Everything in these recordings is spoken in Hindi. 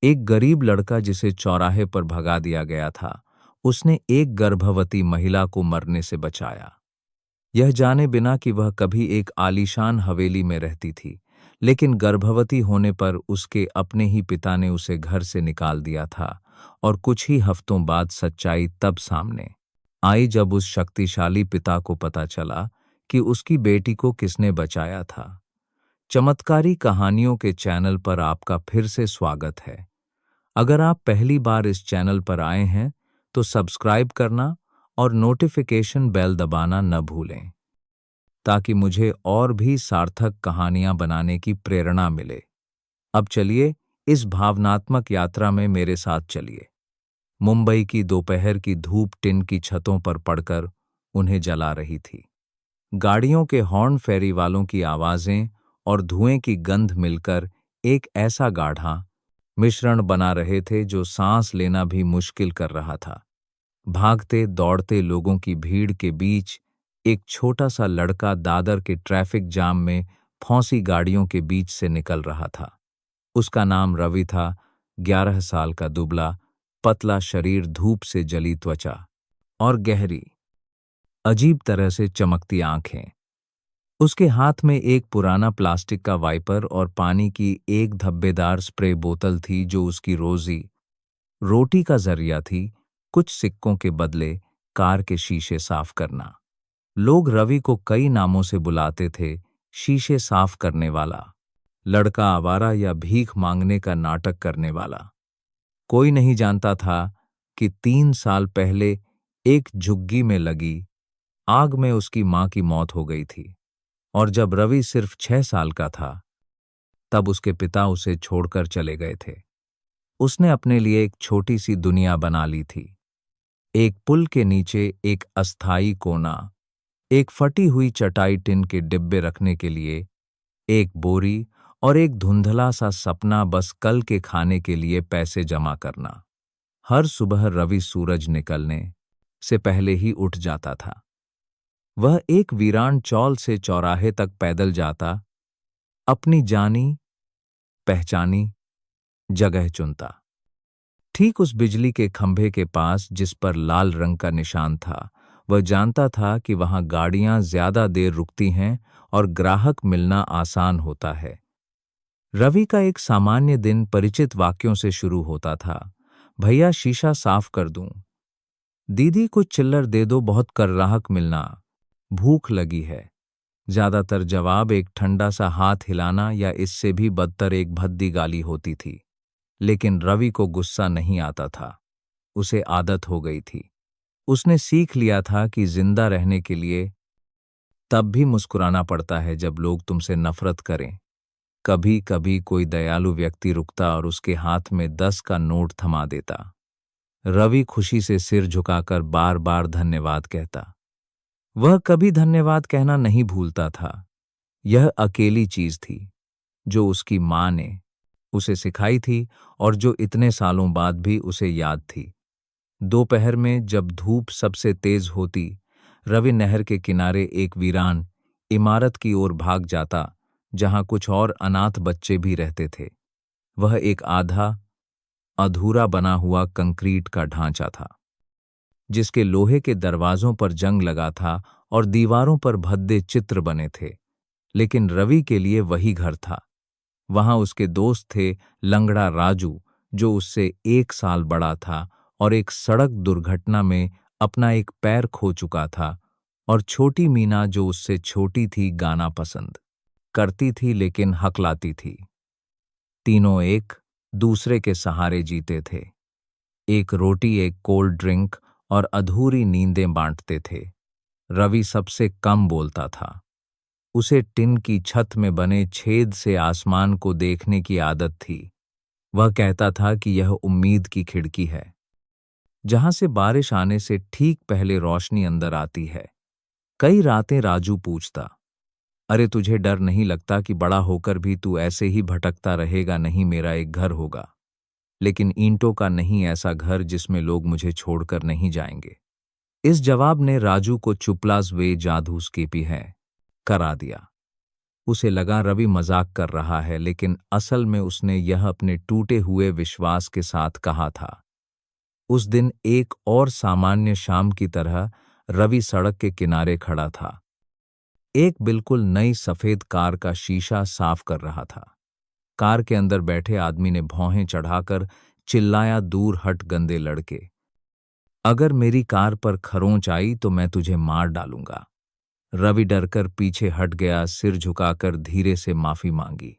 एक गरीब लड़का जिसे चौराहे पर भगा दिया गया था, उसने एक गर्भवती महिला को मरने से बचाया। यह जाने बिना कि वह कभी एक आलीशान हवेली में रहती थी, लेकिन गर्भवती होने पर उसके अपने ही पिता ने उसे घर से निकाल दिया था। और कुछ ही हफ्तों बाद सच्चाई तब सामने आई जब उस शक्तिशाली पिता को पता चला कि उसकी बेटी को किसने बचाया था। चमत्कारी कहानियों के चैनल पर आपका फिर से स्वागत है। अगर आप पहली बार इस चैनल पर आए हैं तो सब्सक्राइब करना और नोटिफिकेशन बेल दबाना न भूलें, ताकि मुझे और भी सार्थक कहानियां बनाने की प्रेरणा मिले। अब चलिए इस भावनात्मक यात्रा में मेरे साथ चलिए। मुंबई की दोपहर की धूप टिन की छतों पर पड़कर उन्हें जला रही थी। गाड़ियों के हॉर्न, फेरी वालों की आवाजें और धुएं की गंध मिलकर एक ऐसा गाढ़ा मिश्रण बना रहे थे जो सांस लेना भी मुश्किल कर रहा था। भागते दौड़ते लोगों की भीड़ के बीच एक छोटा सा लड़का दादर के ट्रैफिक जाम में फंसी गाड़ियों के बीच से निकल रहा था। उसका नाम रवि था। 11 साल का, दुबला पतला शरीर, धूप से जली त्वचा और गहरी अजीब तरह से चमकती आंखें। उसके हाथ में एक पुराना प्लास्टिक का वाइपर और पानी की एक धब्बेदार स्प्रे बोतल थी जो उसकी रोजी रोटी का जरिया थी। कुछ सिक्कों के बदले कार के शीशे साफ करना। लोग रवि को कई नामों से बुलाते थे। शीशे साफ करने वाला, लड़का आवारा, या भीख मांगने का नाटक करने वाला। कोई नहीं जानता था कि 3 साल पहले एक झुग्गी में लगी आग में उसकी मां की मौत हो गई थी। और जब रवि सिर्फ 6 साल का था, तब उसके पिता उसे छोड़कर चले गए थे। उसने अपने लिए एक छोटी सी दुनिया बना ली थी। एक पुल के नीचे एक अस्थायी कोना, एक फटी हुई चटाई, टिन के डिब्बे रखने के लिए एक बोरी और एक धुंधला सा सपना, बस कल के खाने के लिए पैसे जमा करना। हर सुबह रवि सूरज निकलने से पहले ही उठ जाता था। वह एक वीरान चौल से चौराहे तक पैदल जाता, अपनी जानी पहचानी जगह चुनता। ठीक उस बिजली के खंभे के पास जिस पर लाल रंग का निशान था। वह जानता था कि वहां गाड़ियां ज्यादा देर रुकती हैं और ग्राहक मिलना आसान होता है। रवि का एक सामान्य दिन परिचित वाक्यों से शुरू होता था। भैया शीशा साफ कर दूं? दीदी कुछ चिल्लर दे दो, बहुत कर ग्राहक मिलना, भूख लगी है। ज्यादातर जवाब एक ठंडा सा हाथ हिलाना या इससे भी बदतर एक भद्दी गाली होती थी। लेकिन रवि को गुस्सा नहीं आता था। उसे आदत हो गई थी। उसने सीख लिया था कि जिंदा रहने के लिए तब भी मुस्कुराना पड़ता है जब लोग तुमसे नफरत करें। कभी कभी कोई दयालु व्यक्ति रुकता और उसके हाथ में 10 का नोट थमा देता। रवि खुशी से सिर झुकाकर बार बार धन्यवाद कहता। वह कभी धन्यवाद कहना नहीं भूलता था। यह अकेली चीज थी जो उसकी मां ने उसे सिखाई थी और जो इतने सालों बाद भी उसे याद थी। दोपहर में जब धूप सबसे तेज होती, रवि नहर के किनारे एक वीरान इमारत की ओर भाग जाता जहां कुछ और अनाथ बच्चे भी रहते थे। वह एक आधा अधूरा बना हुआ कंक्रीट का ढांचा था, जिसके लोहे के दरवाजों पर जंग लगा था और दीवारों पर भद्दे चित्र बने थे। लेकिन रवि के लिए वही घर था। वहां उसके दोस्त थे, लंगड़ा राजू जो उससे 1 साल बड़ा था और एक सड़क दुर्घटना में अपना एक पैर खो चुका था, और छोटी मीना जो उससे छोटी थी, गाना पसंद करती थी लेकिन हकलाती थी। तीनों एक दूसरे के सहारे जीते थे। एक रोटी, एक कोल्ड ड्रिंक और अधूरी नींदें बांटते थे। रवि सबसे कम बोलता था। उसे टिन की छत में बने छेद से आसमान को देखने की आदत थी। वह कहता था कि यह उम्मीद की खिड़की है, जहां से बारिश आने से ठीक पहले रोशनी अंदर आती है। कई रातें राजू पूछता, अरे तुझे डर नहीं लगता कि बड़ा होकर भी तू ऐसे ही भटकता रहेगा? नहीं, मेरा एक घर होगा, लेकिन ईंटों का नहीं, ऐसा घर जिसमें लोग मुझे छोड़कर नहीं जाएंगे। इस जवाब ने राजू को चुपलाज वे जादू स्केपी है करा दिया। उसे लगा रवि मजाक कर रहा है, लेकिन असल में उसने यह अपने टूटे हुए विश्वास के साथ कहा था। उस दिन एक और सामान्य शाम की तरह रवि सड़क के किनारे खड़ा था। एक बिल्कुल नई सफेद कार का शीशा साफ कर रहा था। कार के अंदर बैठे आदमी ने भौहें चढ़ाकर चिल्लाया, दूर हट गंदे लड़के, अगर मेरी कार पर खरोंच आई तो मैं तुझे मार डालूंगा। रवि डरकर पीछे हट गया, सिर झुकाकर धीरे से माफी मांगी।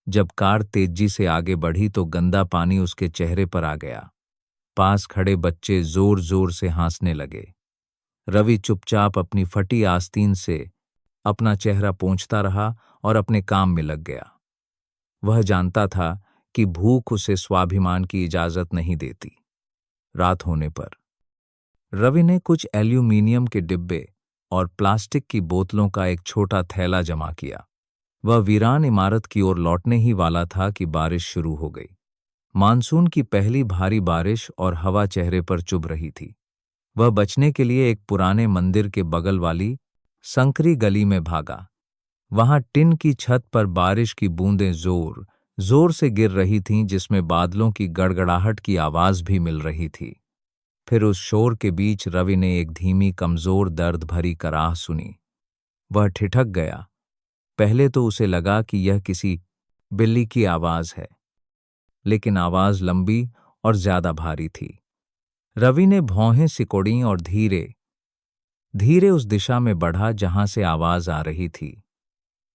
जब कार तेजी से आगे बढ़ी तो गंदा पानी उसके चेहरे पर आ गया। पास खड़े बच्चे जोर जोर से हंसने लगे। रवि चुपचाप अपनी फटी आस्तीन से अपना चेहरा पोंछता रहा और अपने काम में लग गया। वह जानता था कि भूख उसे स्वाभिमान की इजाजत नहीं देती। रात होने पर रवि ने कुछ एल्यूमीनियम के डिब्बे और प्लास्टिक की बोतलों का एक छोटा थैला जमा किया। वह वीरान इमारत की ओर लौटने ही वाला था कि बारिश शुरू हो गई। मानसून की पहली भारी बारिश और हवा चेहरे पर चुभ रही थी। वह बचने के लिए एक पुराने मंदिर के बगल वाली संकरी गली में भागा। वहां टिन की छत पर बारिश की बूंदें जोर जोर से गिर रही थीं, जिसमें बादलों की गड़गड़ाहट की आवाज भी मिल रही थी। फिर उस शोर के बीच रवि ने एक धीमी, कमजोर, दर्द भरी कराह सुनी। वह ठिठक गया। पहले तो उसे लगा कि यह किसी बिल्ली की आवाज है, लेकिन आवाज लंबी और ज्यादा भारी थी। रवि ने भौहें सिकोड़ीं और धीरे धीरे उस दिशा में बढ़ा जहां से आवाज आ रही थी।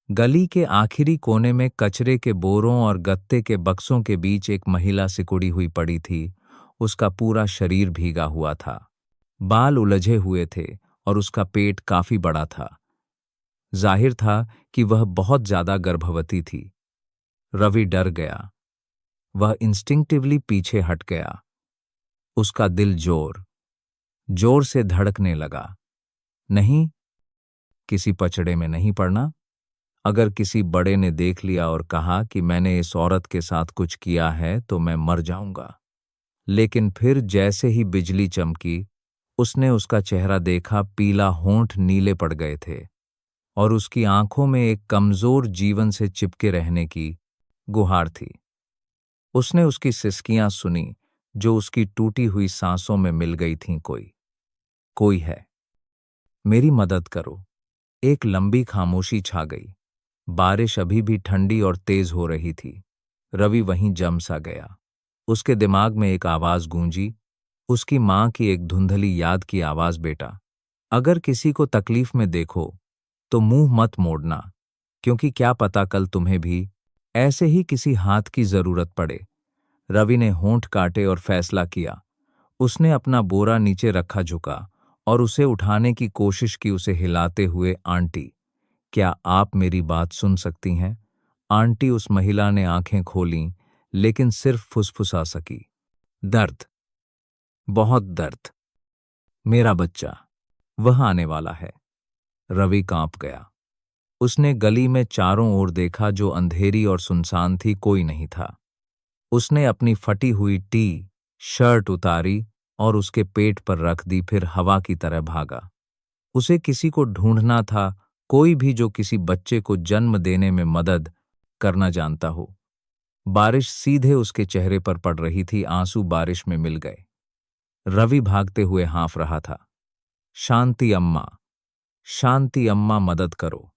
गली के आखिरी कोने में कचरे के बोरों और गत्ते के बक्सों के बीच एक महिला सिकुड़ी हुई पड़ी थी। उसका पूरा शरीर भीगा हुआ था, बाल उलझे हुए थे और उसका पेट काफी बड़ा था। जाहिर था कि वह बहुत ज्यादा गर्भवती थी। रवि डर गया। वह इंस्टिंक्टिवली पीछे हट गया। उसका दिल जोर जोर से धड़कने लगा। नहीं, किसी पचड़े में नहीं पड़ना। अगर किसी बड़े ने देख लिया और कहा कि मैंने इस औरत के साथ कुछ किया है तो मैं मर जाऊंगा। लेकिन फिर जैसे ही बिजली चमकी, उसने उसका चेहरा देखा। पीला, होंठ नीले पड़ गए थे और उसकी आंखों में एक कमजोर, जीवन से चिपके रहने की गुहार थी। उसने उसकी सिसकियां सुनी जो उसकी टूटी हुई सांसों में मिल गई थीं। कोई कोई है, मेरी मदद करो। एक लंबी खामोशी छा गई। बारिश अभी भी ठंडी और तेज हो रही थी। रवि वहीं जम सा गया। उसके दिमाग में एक आवाज गूंजी, उसकी मां की एक धुंधली याद की आवाज, बेटा, अगर किसी को तकलीफ में देखो तो मुंह मत मोड़ना, क्योंकि क्या पता कल तुम्हें भी ऐसे ही किसी हाथ की जरूरत पड़े। रवि ने होंठ काटे और फैसला किया। उसने अपना बोरा नीचे रखा, झुका और उसे उठाने की कोशिश की, उसे हिलाते हुए, आंटी, क्या आप मेरी बात सुन सकती हैं? आंटी। उस महिला ने आंखें खोलीं, लेकिन सिर्फ फुसफुसा सकी, दर्द, बहुत दर्द। मेरा बच्चा, वह आने वाला है। रवि कांप गया। उसने गली में चारों ओर देखा, जो अंधेरी और सुनसान थी। कोई नहीं था। उसने अपनी फटी हुई टी शर्ट उतारी और उसके पेट पर रख दी, फिर हवा की तरह भागा। उसे किसी को ढूंढना था, कोई भी जो किसी बच्चे को जन्म देने में मदद करना जानता हो। बारिश सीधे उसके चेहरे पर पड़ रही थी। आंसू बारिश में मिल गए। रवि भागते हुए हाँफ रहा था। शांति अम्मा, शांति अम्मा, मदद करो,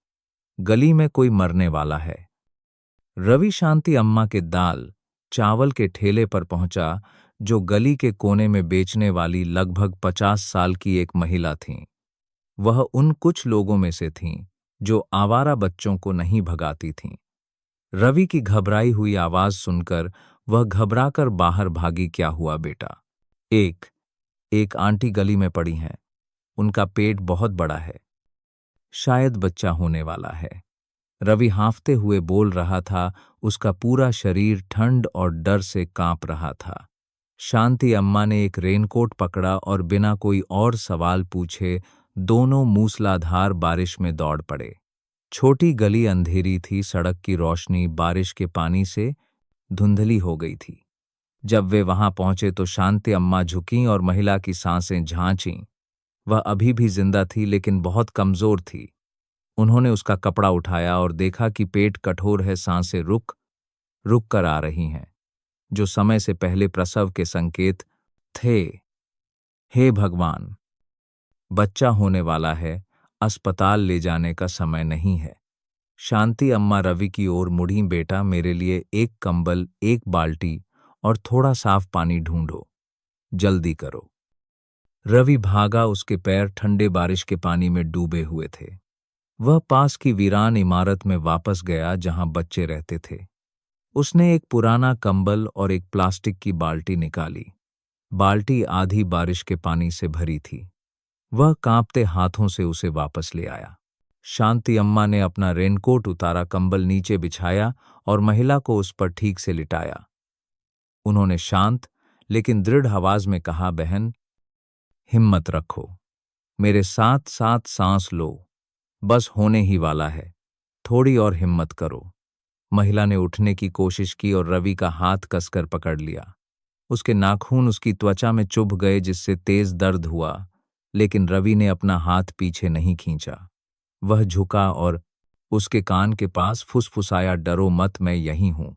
गली में कोई मरने वाला है। रवि शांति अम्मा के दाल चावल के ठेले पर पहुंचा, जो गली के कोने में बेचने वाली लगभग 50 साल की एक महिला थीं। वह उन कुछ लोगों में से थीं जो आवारा बच्चों को नहीं भगाती थीं। रवि की घबराई हुई आवाज सुनकर वह घबराकर बाहर भागी। क्या हुआ बेटा? एक आंटी गली में पड़ी हैं। उनका पेट बहुत बड़ा है, शायद बच्चा होने वाला है। रवि हाँफते हुए बोल रहा था। उसका पूरा शरीर ठंड और डर से कांप रहा था। शांति अम्मा ने एक रेनकोट पकड़ा और बिना कोई और सवाल पूछे दोनों मूसलाधार बारिश में दौड़ पड़े। छोटी गली अंधेरी थी। सड़क की रोशनी बारिश के पानी से धुंधली हो गई थी। जब वे वहां पहुंचे तो शांति अम्मा झुकीं और महिला की सांसें झांचीं। वह अभी भी जिंदा थी, लेकिन बहुत कमजोर थी। उन्होंने उसका कपड़ा उठाया और देखा कि पेट कठोर है, सांसें रुक रुक कर आ रही हैं, जो समय से पहले प्रसव के संकेत थे। हे भगवान, बच्चा होने वाला है, अस्पताल ले जाने का समय नहीं है। शांति अम्मा रवि की ओर मुड़ी। बेटा, मेरे लिए एक कंबल, एक बाल्टी और थोड़ा साफ पानी ढूंढो, जल्दी करो। रवि भागा, उसके पैर ठंडे बारिश के पानी में डूबे हुए थे। वह पास की वीरान इमारत में वापस गया जहां बच्चे रहते थे। उसने एक पुराना कंबल और एक प्लास्टिक की बाल्टी निकाली। बाल्टी आधी बारिश के पानी से भरी थी। वह कांपते हाथों से उसे वापस ले आया। शांति अम्मा ने अपना रेनकोट उतारा, कंबल नीचे बिछाया और महिला को उस पर ठीक से लिटाया। उन्होंने शांत लेकिन दृढ़ आवाज में कहा, बहन, हिम्मत रखो, मेरे साथ साथ सांस लो, बस होने ही वाला है, थोड़ी और हिम्मत करो। महिला ने उठने की कोशिश की और रवि का हाथ कसकर पकड़ लिया। उसके नाखून उसकी त्वचा में चुभ गए, जिससे तेज दर्द हुआ, लेकिन रवि ने अपना हाथ पीछे नहीं खींचा। वह झुका और उसके कान के पास फुसफुसाया, डरो मत, मैं यहीं हूं।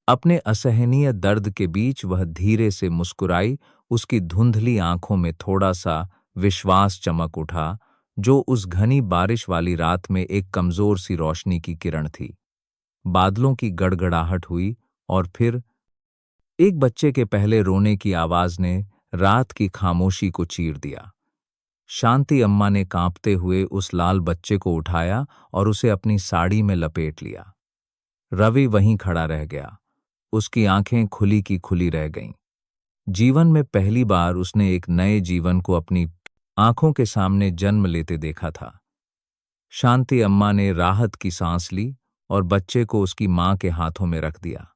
अपने असहनीय दर्द के बीच वह धीरे से मुस्कुराई। उसकी धुंधली आंखों में थोड़ा सा विश्वास चमक उठा, जो उस घनी बारिश वाली रात में एक कमजोर सी रोशनी की किरण थी। बादलों की गड़गड़ाहट हुई और फिर एक बच्चे के पहले रोने की आवाज ने रात की खामोशी को चीर दिया। शांति अम्मा ने कांपते हुए उस लाल बच्चे को उठाया और उसे अपनी साड़ी में लपेट लिया। रवि वहीं खड़ा रह गया। उसकी आंखें खुली की खुली रह गईं। जीवन में पहली बार उसने एक नए जीवन को अपनी आंखों के सामने जन्म लेते देखा था। शांति अम्मा ने राहत की सांस ली और बच्चे को उसकी मां के हाथों में रख दिया।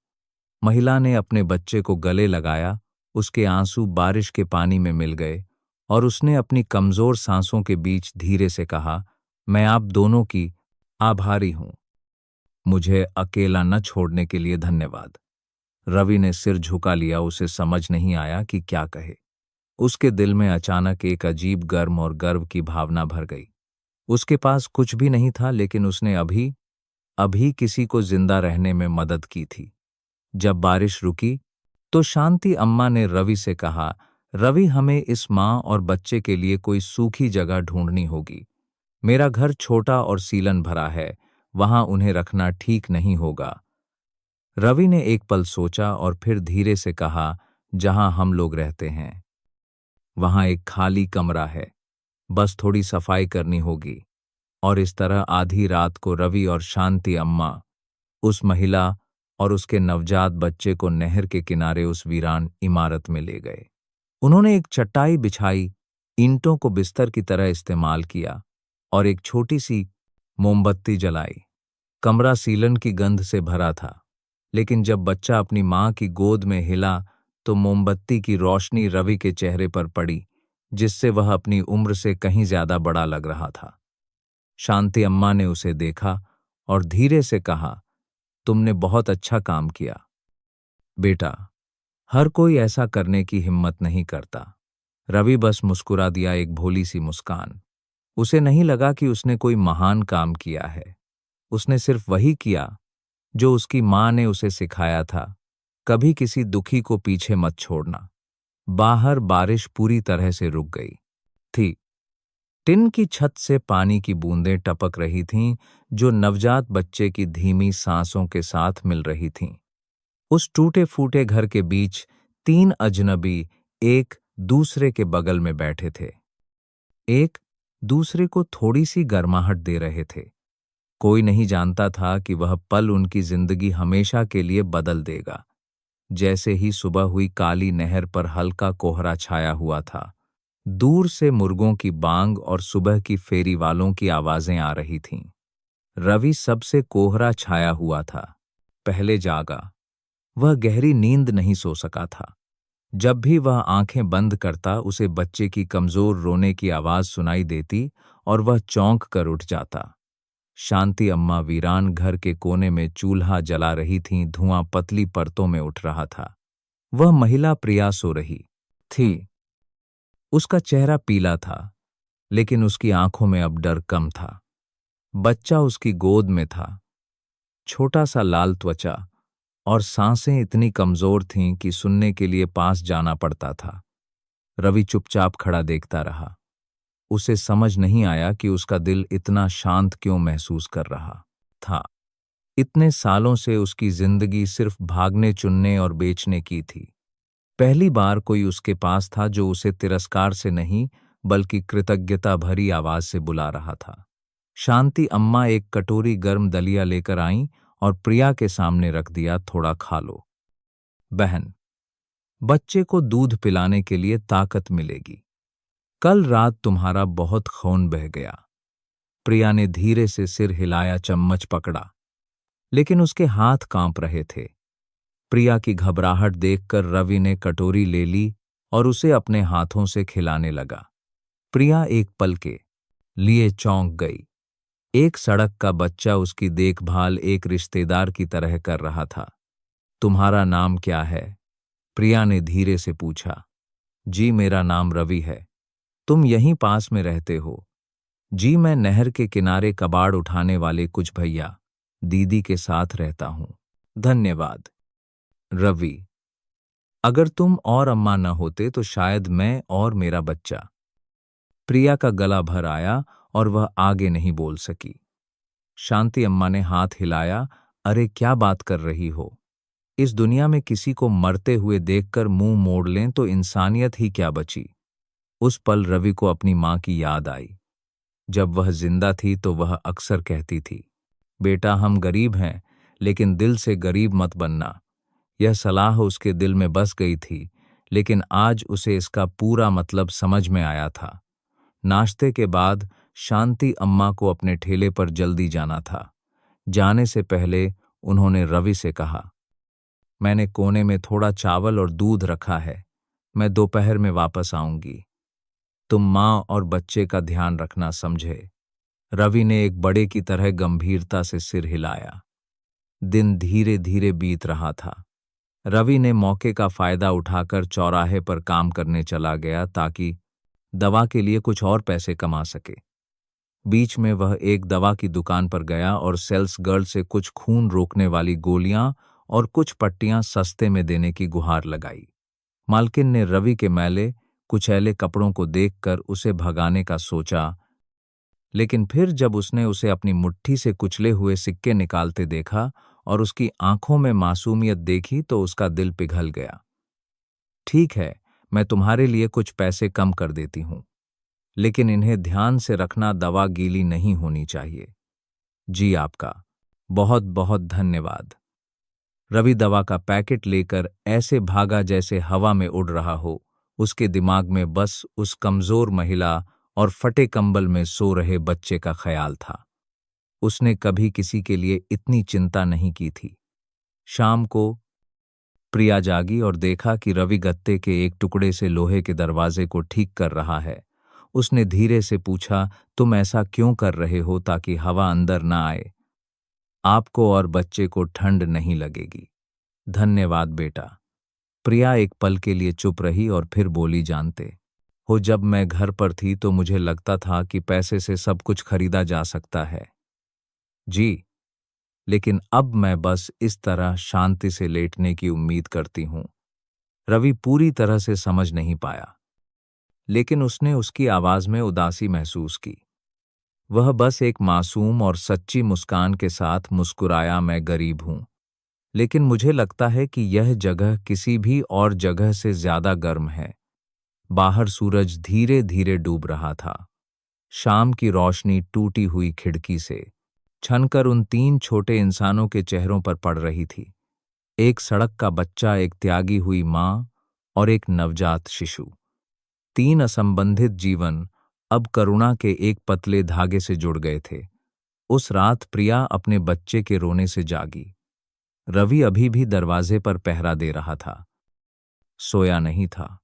महिला ने अपने बच्चे को गले लगाया, उसके आंसू बारिश के पानी में मिल गए और उसने अपनी कमजोर सांसों के बीच धीरे से कहा, मैं आप दोनों की आभारी हूं। मुझे अकेला न छोड़ने के लिए धन्यवाद। रवि ने सिर झुका लिया, उसे समझ नहीं आया कि क्या कहे। उसके दिल में अचानक एक अजीब गर्म और गर्व की भावना भर गई। उसके पास कुछ भी नहीं था, लेकिन उसने अभी अभी किसी को जिंदा रहने में मदद की थी। जब बारिश रुकी तो शांति अम्मा ने रवि से कहा, रवि, हमें इस माँ और बच्चे के लिए कोई सूखी जगह ढूंढनी होगी। मेरा घर छोटा और सीलन भरा है, वहां उन्हें रखना ठीक नहीं होगा। रवि ने एक पल सोचा और फिर धीरे से कहा, जहां हम लोग रहते हैं वहां एक खाली कमरा है, बस थोड़ी सफाई करनी होगी। और इस तरह आधी रात को रवि और शांति अम्मा उस महिला और उसके नवजात बच्चे को नहर के किनारे उस वीरान इमारत में ले गए। उन्होंने एक चटाई बिछाई, ईंटों को बिस्तर की तरह इस्तेमाल किया और एक छोटी सी मोमबत्ती जलाई। कमरा सीलन की गंध से भरा था, लेकिन जब बच्चा अपनी मां की गोद में हिला तो मोमबत्ती की रोशनी रवि के चेहरे पर पड़ी, जिससे वह अपनी उम्र से कहीं ज्यादा बड़ा लग रहा था। शांति अम्मा ने उसे देखा और धीरे से कहा, तुमने बहुत अच्छा काम किया बेटा, हर कोई ऐसा करने की हिम्मत नहीं करता। रवि बस मुस्कुरा दिया, एक भोली सी मुस्कान। उसे नहीं लगा कि उसने कोई महान काम किया है। उसने सिर्फ वही किया जो उसकी मां ने उसे सिखाया था, कभी किसी दुखी को पीछे मत छोड़ना। बाहर बारिश पूरी तरह से रुक गई थी। टिन की छत से पानी की बूंदें टपक रही थीं, जो नवजात बच्चे की धीमी सांसों के साथ मिल रही थीं। उस टूटे फूटे घर के बीच तीन अजनबी एक दूसरे के बगल में बैठे थे। एक दूसरे को थोड़ी सी गर्माहट दे रहे थे। कोई नहीं जानता था कि वह पल उनकी जिंदगी हमेशा के लिए बदल देगा। जैसे ही सुबह हुई, काली नहर पर हल्का कोहरा छाया हुआ था। दूर से मुर्गों की बांग और सुबह की फेरी वालों की आवाजें आ रही थीं। रवि सबसे कोहरा छाया हुआ था, पहले जागा। वह गहरी नींद नहीं सो सका था। जब भी वह आंखें बंद करता, उसे बच्चे की कमजोर रोने की आवाज सुनाई देती और वह चौंक कर उठ जाता। शांति अम्मा वीरान घर के कोने में चूल्हा जला रही थीं, धुआं पतली परतों में उठ रहा था। वह महिला प्रिया सो रही थी। उसका चेहरा पीला था, लेकिन उसकी आंखों में अब डर कम था। बच्चा उसकी गोद में था, छोटा सा लाल त्वचा, और सांसें इतनी कमजोर थीं कि सुनने के लिए पास जाना पड़ता था। रवि चुपचाप खड़ा देखता रहा। उसे समझ नहीं आया कि उसका दिल इतना शांत क्यों महसूस कर रहा था। इतने सालों से उसकी जिंदगी सिर्फ भागने चुनने और बेचने की थी। पहली बार कोई उसके पास था जो उसे तिरस्कार से नहीं बल्कि कृतज्ञता भरी आवाज से बुला रहा था। शांति अम्मा एक कटोरी गर्म दलिया लेकर आईं और प्रिया के सामने रख दिया। थोड़ा खा लो बहन, बच्चे को दूध पिलाने के लिए ताकत मिलेगी। कल रात तुम्हारा बहुत खून बह गया। प्रिया ने धीरे से सिर हिलाया, चम्मच पकड़ा, लेकिन उसके हाथ कांप रहे थे। प्रिया की घबराहट देखकर रवि ने कटोरी ले ली और उसे अपने हाथों से खिलाने लगा। प्रिया एक पल के लिए चौंक गई। एक सड़क का बच्चा उसकी देखभाल एक रिश्तेदार की तरह कर रहा था। तुम्हारा नाम क्या है? प्रिया ने धीरे से पूछा। जी, मेरा नाम रवि है। तुम यहीं पास में रहते हो? जी, मैं नहर के किनारे कबाड़ उठाने वाले कुछ भैया दीदी के साथ रहता हूं। धन्यवाद रवि, अगर तुम और अम्मा न होते तो शायद मैं और मेरा बच्चा। प्रिया का गला भर आया और वह आगे नहीं बोल सकी। शांति अम्मा ने हाथ हिलाया। अरे क्या बात कर रही हो? इस दुनिया में किसी को मरते हुए देखकर मुंह मोड़ लें तो इंसानियत ही क्या बची। उस पल रवि को अपनी मां की याद आई। जब वह जिंदा थी तो वह अक्सर कहती थी, बेटा हम गरीब हैं लेकिन दिल से गरीब मत बनना। यह सलाह उसके दिल में बस गई थी, लेकिन आज उसे इसका पूरा मतलब समझ में आया था। नाश्ते के बाद शांति अम्मा को अपने ठेले पर जल्दी जाना था। जाने से पहले उन्होंने रवि से कहा, मैंने कोने में थोड़ा चावल और दूध रखा है, मैं दोपहर में वापस आऊंगी। तुम माँ और बच्चे का ध्यान रखना, समझे? रवि ने एक बड़े की तरह गंभीरता से सिर हिलाया। दिन धीरे धीरे बीत रहा था। रवि ने मौके का फायदा उठाकर चौराहे पर काम करने चला गया ताकि दवा के लिए कुछ और पैसे कमा सके। बीच में वह एक दवा की दुकान पर गया और सेल्स गर्ल से कुछ खून रोकने वाली गोलियां और कुछ पट्टियां सस्ते में देने की गुहार लगाई। मालकिन ने रवि के मैले कुचैले कपड़ों को देखकर उसे भगाने का सोचा, लेकिन फिर जब उसने उसे अपनी मुट्ठी से कुचले हुए सिक्के निकालते देखा और उसकी आंखों में मासूमियत देखी तो उसका दिल पिघल गया। ठीक है, मैं तुम्हारे लिए कुछ पैसे कम कर देती हूं, लेकिन इन्हें ध्यान से रखना, दवा गीली नहीं होनी चाहिए। जी, आपका बहुत बहुत धन्यवाद। रवि दवा का पैकेट लेकर ऐसे भागा जैसे हवा में उड़ रहा हो। उसके दिमाग में बस उस कमजोर महिला और फटे कंबल में सो रहे बच्चे का ख्याल था। उसने कभी किसी के लिए इतनी चिंता नहीं की थी। शाम को प्रिया जागी और देखा कि रवि गत्ते के एक टुकड़े से लोहे के दरवाजे को ठीक कर रहा है। उसने धीरे से पूछा, तुम ऐसा क्यों कर रहे हो ताकि हवा अंदर ना आए? आपको और बच्चे को ठंड नहीं लगेगी। धन्यवाद बेटा। प्रिया एक पल के लिए चुप रही और फिर बोली, जानते हो जब मैं घर पर थी तो मुझे लगता था कि पैसे से सब कुछ खरीदा जा सकता है। जी, लेकिन अब मैं बस इस तरह शांति से लेटने की उम्मीद करती हूं। रवि पूरी तरह से समझ नहीं पाया, लेकिन उसने उसकी आवाज में उदासी महसूस की। वह बस एक मासूम और सच्ची मुस्कान के साथ मुस्कुराया, मैं गरीब हूं, लेकिन मुझे लगता है कि यह जगह किसी भी और जगह से ज्यादा गर्म है। बाहर सूरज धीरे धीरे डूब रहा था। शाम की रोशनी टूटी हुई खिड़की से छनकर उन तीन छोटे इंसानों के चेहरों पर पड़ रही थी। एक सड़क का बच्चा, एक त्यागी हुई मां और एक नवजात शिशु। तीन असंबंधित जीवन अब करुणा के एक पतले धागे से जुड़ गए थे। उस रात प्रिया अपने बच्चे के रोने से जागी। रवि अभी भी दरवाजे पर पहरा दे रहा था, सोया नहीं था।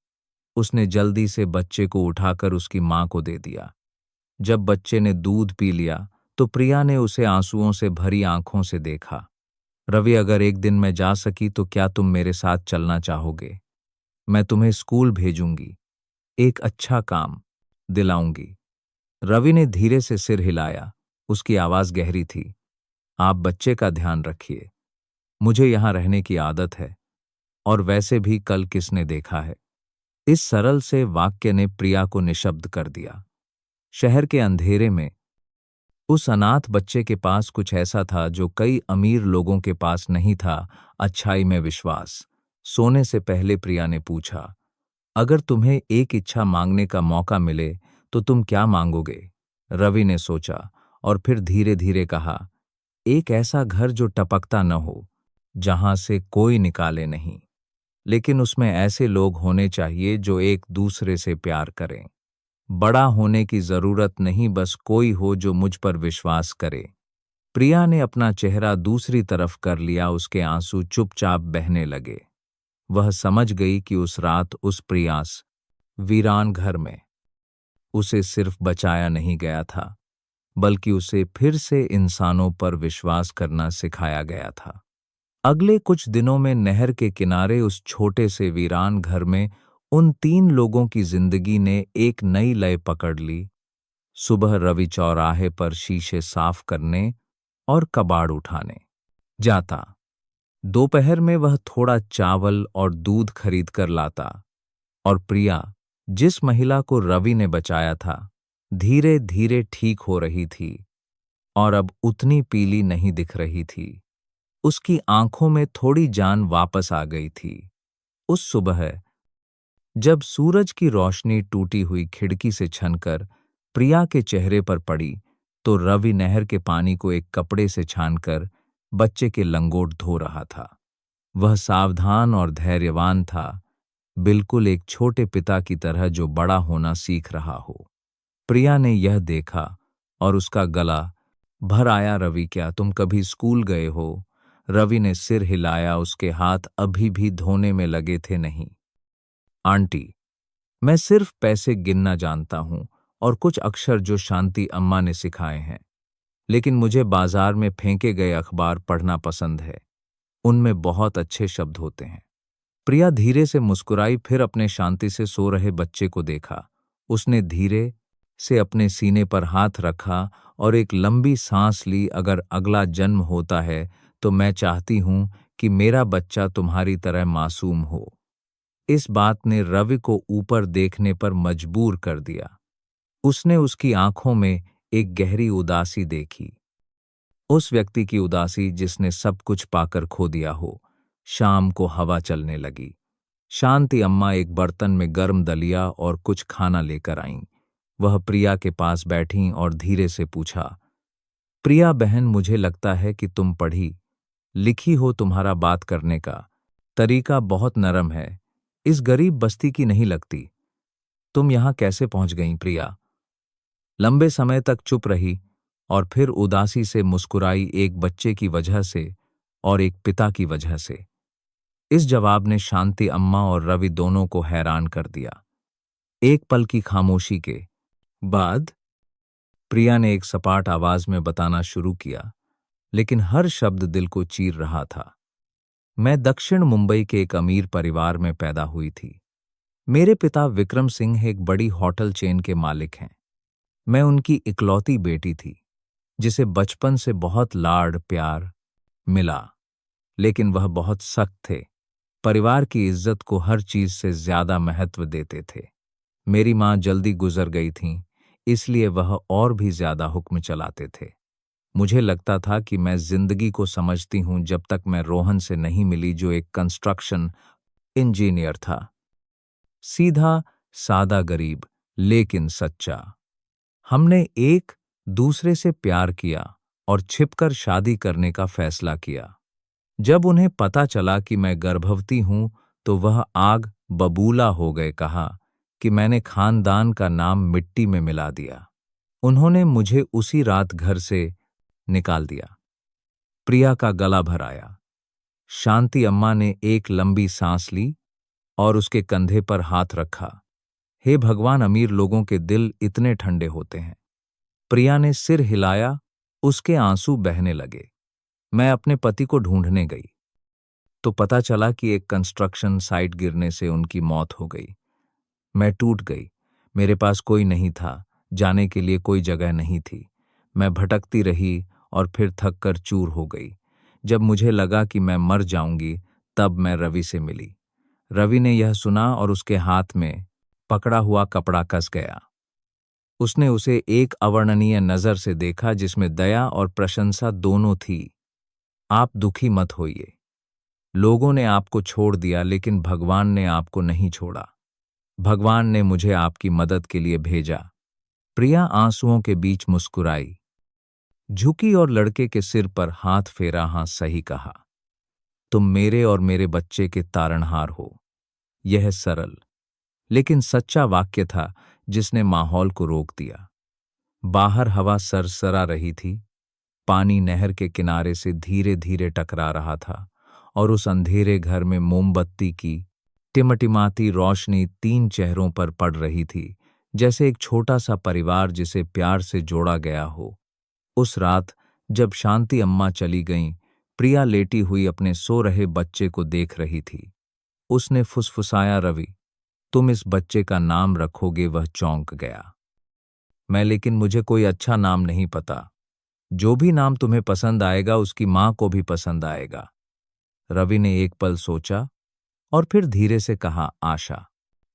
उसने जल्दी से बच्चे को उठाकर उसकी मां को दे दिया। जब बच्चे ने दूध पी लिया तो प्रिया ने उसे आंसुओं से भरी आंखों से देखा। रवि, अगर एक दिन मैं जा सकी तो क्या तुम मेरे साथ चलना चाहोगे? मैं तुम्हें स्कूल भेजूंगी, एक अच्छा काम दिलाऊंगी। रवि ने धीरे से सिर हिलाया। उसकी आवाज गहरी थी। आप बच्चे का ध्यान रखिए। मुझे यहाँ रहने की आदत है, और वैसे भी कल किसने देखा है। इस सरल से वाक्य ने प्रिया को निशब्द कर दिया। शहर के अंधेरे में उस अनाथ बच्चे के पास कुछ ऐसा था जो कई अमीर लोगों के पास नहीं था, अच्छाई में विश्वास। सोने से पहले प्रिया ने पूछा, अगर तुम्हें एक इच्छा मांगने का मौका मिले तो तुम क्या मांगोगे? रवि ने सोचा और फिर धीरे धीरे कहा, एक ऐसा घर जो टपकता न हो, जहां से कोई निकाले नहीं, लेकिन उसमें ऐसे लोग होने चाहिए जो एक दूसरे से प्यार करें। बड़ा होने की जरूरत नहीं, बस कोई हो जो मुझ पर विश्वास करे। प्रिया ने अपना चेहरा दूसरी तरफ कर लिया, उसके आंसू चुपचाप बहने लगे। वह समझ गई कि उस रात उस प्रयास वीरान घर में उसे सिर्फ बचाया नहीं गया था, बल्कि उसे फिर से इंसानों पर विश्वास करना सिखाया गया था। अगले कुछ दिनों में नहर के किनारे उस छोटे से वीरान घर में उन 3 लोगों की जिंदगी ने एक नई लय पकड़ ली। सुबह रवि चौराहे पर शीशे साफ करने और कबाड़ उठाने जाता। दोपहर में वह थोड़ा चावल और दूध खरीद कर लाता, और प्रिया, जिस महिला को रवि ने बचाया था, धीरे धीरे ठीक हो रही थी और अब उतनी पीली नहीं दिख रही थी। उसकी आंखों में थोड़ी जान वापस आ गई थी। उस सुबह जब सूरज की रोशनी टूटी हुई खिड़की से छनकर प्रिया के चेहरे पर पड़ी, तो रवि नहर के पानी को एक कपड़े से छानकर बच्चे के लंगोट धो रहा था। वह सावधान और धैर्यवान था, बिल्कुल एक छोटे पिता की तरह जो बड़ा होना सीख रहा हो। प्रिया ने यह देखा और उसका गला भर आया। रवि, क्या तुम कभी स्कूल गए हो? रवि ने सिर हिलाया, उसके हाथ अभी भी धोने में लगे थे। नहीं आंटी, मैं सिर्फ पैसे गिनना जानता हूं और कुछ अक्षर जो शांति अम्मा ने सिखाए हैं, लेकिन मुझे बाजार में फेंके गए अखबार पढ़ना पसंद है। उनमें बहुत अच्छे शब्द होते हैं। प्रिया धीरे से मुस्कुराई, फिर अपने शांति से सो रहे बच्चे को देखा। उसने धीरे से अपने सीने पर हाथ रखा और एक लंबी सांस ली। अगर अगला जन्म होता है तो मैं चाहती हूं कि मेरा बच्चा तुम्हारी तरह मासूम हो। इस बात ने रवि को ऊपर देखने पर मजबूर कर दिया। उसने उसकी आंखों में एक गहरी उदासी देखी, उस व्यक्ति की उदासी जिसने सब कुछ पाकर खो दिया हो। शाम को हवा चलने लगी। शांति अम्मा एक बर्तन में गर्म दलिया और कुछ खाना लेकर आईं। वह प्रिया के पास बैठीं और धीरे से पूछा, प्रिया बहन, मुझे लगता है कि तुम पढ़ी लिखी हो। तुम्हारा बात करने का तरीका बहुत नरम है, इस गरीब बस्ती की नहीं लगती। तुम यहां कैसे पहुंच गईं? प्रिया लंबे समय तक चुप रही और फिर उदासी से मुस्कुराई, एक बच्चे की वजह से और एक पिता की वजह से। इस जवाब ने शांति अम्मा और रवि दोनों को हैरान कर दिया। एक पल की खामोशी के बाद प्रिया ने एक सपाट आवाज में बताना शुरू किया, लेकिन हर शब्द दिल को चीर रहा था। मैं दक्षिण मुंबई के एक अमीर परिवार में पैदा हुई थी। मेरे पिता विक्रम सिंह एक बड़ी होटल चेन के मालिक हैं। मैं उनकी इकलौती बेटी थी, जिसे बचपन से बहुत लाड़ प्यार मिला, लेकिन वह बहुत सख्त थे। परिवार की इज्जत को हर चीज से ज्यादा महत्व देते थे। मेरी माँ जल्दी गुजर गई थीं, इसलिए वह और भी ज्यादा हुक्म चलाते थे। मुझे लगता था कि मैं जिंदगी को समझती हूं जब तक मैं रोहन से नहीं मिली, जो एक कंस्ट्रक्शन इंजीनियर था। सीधा सादा गरीब, लेकिन सच्चा। हमने एक दूसरे से प्यार किया और छिपकर शादी करने का फैसला किया। जब उन्हें पता चला कि मैं गर्भवती हूं तो वह आग बबूला हो गए। कहा कि मैंने खानदान का नाम मिट्टी में मिला दिया। उन्होंने मुझे उसी रात घर से निकाल दिया। प्रिया का गला भर आया। शांति अम्मा ने एक लंबी सांस ली और उसके कंधे पर हाथ रखा। हे भगवान, अमीर लोगों के दिल इतने ठंडे होते हैं। प्रिया ने सिर हिलाया, उसके आंसू बहने लगे। मैं अपने पति को ढूंढने गई तो पता चला कि एक कंस्ट्रक्शन साइट गिरने से उनकी मौत हो गई। मैं टूट गई। मेरे पास कोई नहीं था, जाने के लिए कोई जगह नहीं थी। मैं भटकती रही और फिर थक कर चूर हो गई। जब मुझे लगा कि मैं मर जाऊंगी, तब मैं रवि से मिली। रवि ने यह सुना और उसके हाथ में पकड़ा हुआ कपड़ा कस गया। उसने उसे एक अवर्णनीय नज़र से देखा जिसमें दया और प्रशंसा दोनों थी। आप दुखी मत होइए। लोगों ने आपको छोड़ दिया, लेकिन भगवान ने आपको नहीं छोड़ा। भगवान ने मुझे आपकी मदद के लिए भेजा। प्रिया आंसुओं के बीच मुस्कुराई, झुकी और लड़के के सिर पर हाथ फेरा। हाँ, सही कहा। तुम मेरे और मेरे बच्चे के तारणहार हो। यह सरल लेकिन सच्चा वाक्य था जिसने माहौल को रोक दिया। बाहर हवा सरसरा रही थी। पानी नहर के किनारे से धीरे धीरे टकरा रहा था और उस अंधेरे घर में मोमबत्ती की टिमटिमाती रोशनी 3 चेहरों पर पड़ रही थी, जैसे एक छोटा सा परिवार जिसे प्यार से जोड़ा गया हो। उस रात जब शांति अम्मा चली गईं, प्रिया लेटी हुई अपने सो रहे बच्चे को देख रही थी। उसने फुसफुसाया, रवि, तुम इस बच्चे का नाम रखोगे? वह चौंक गया। मैं, लेकिन मुझे कोई अच्छा नाम नहीं पता। जो भी नाम तुम्हें पसंद आएगा उसकी मां को भी पसंद आएगा। रवि ने एक पल सोचा और फिर धीरे से कहा, आशा,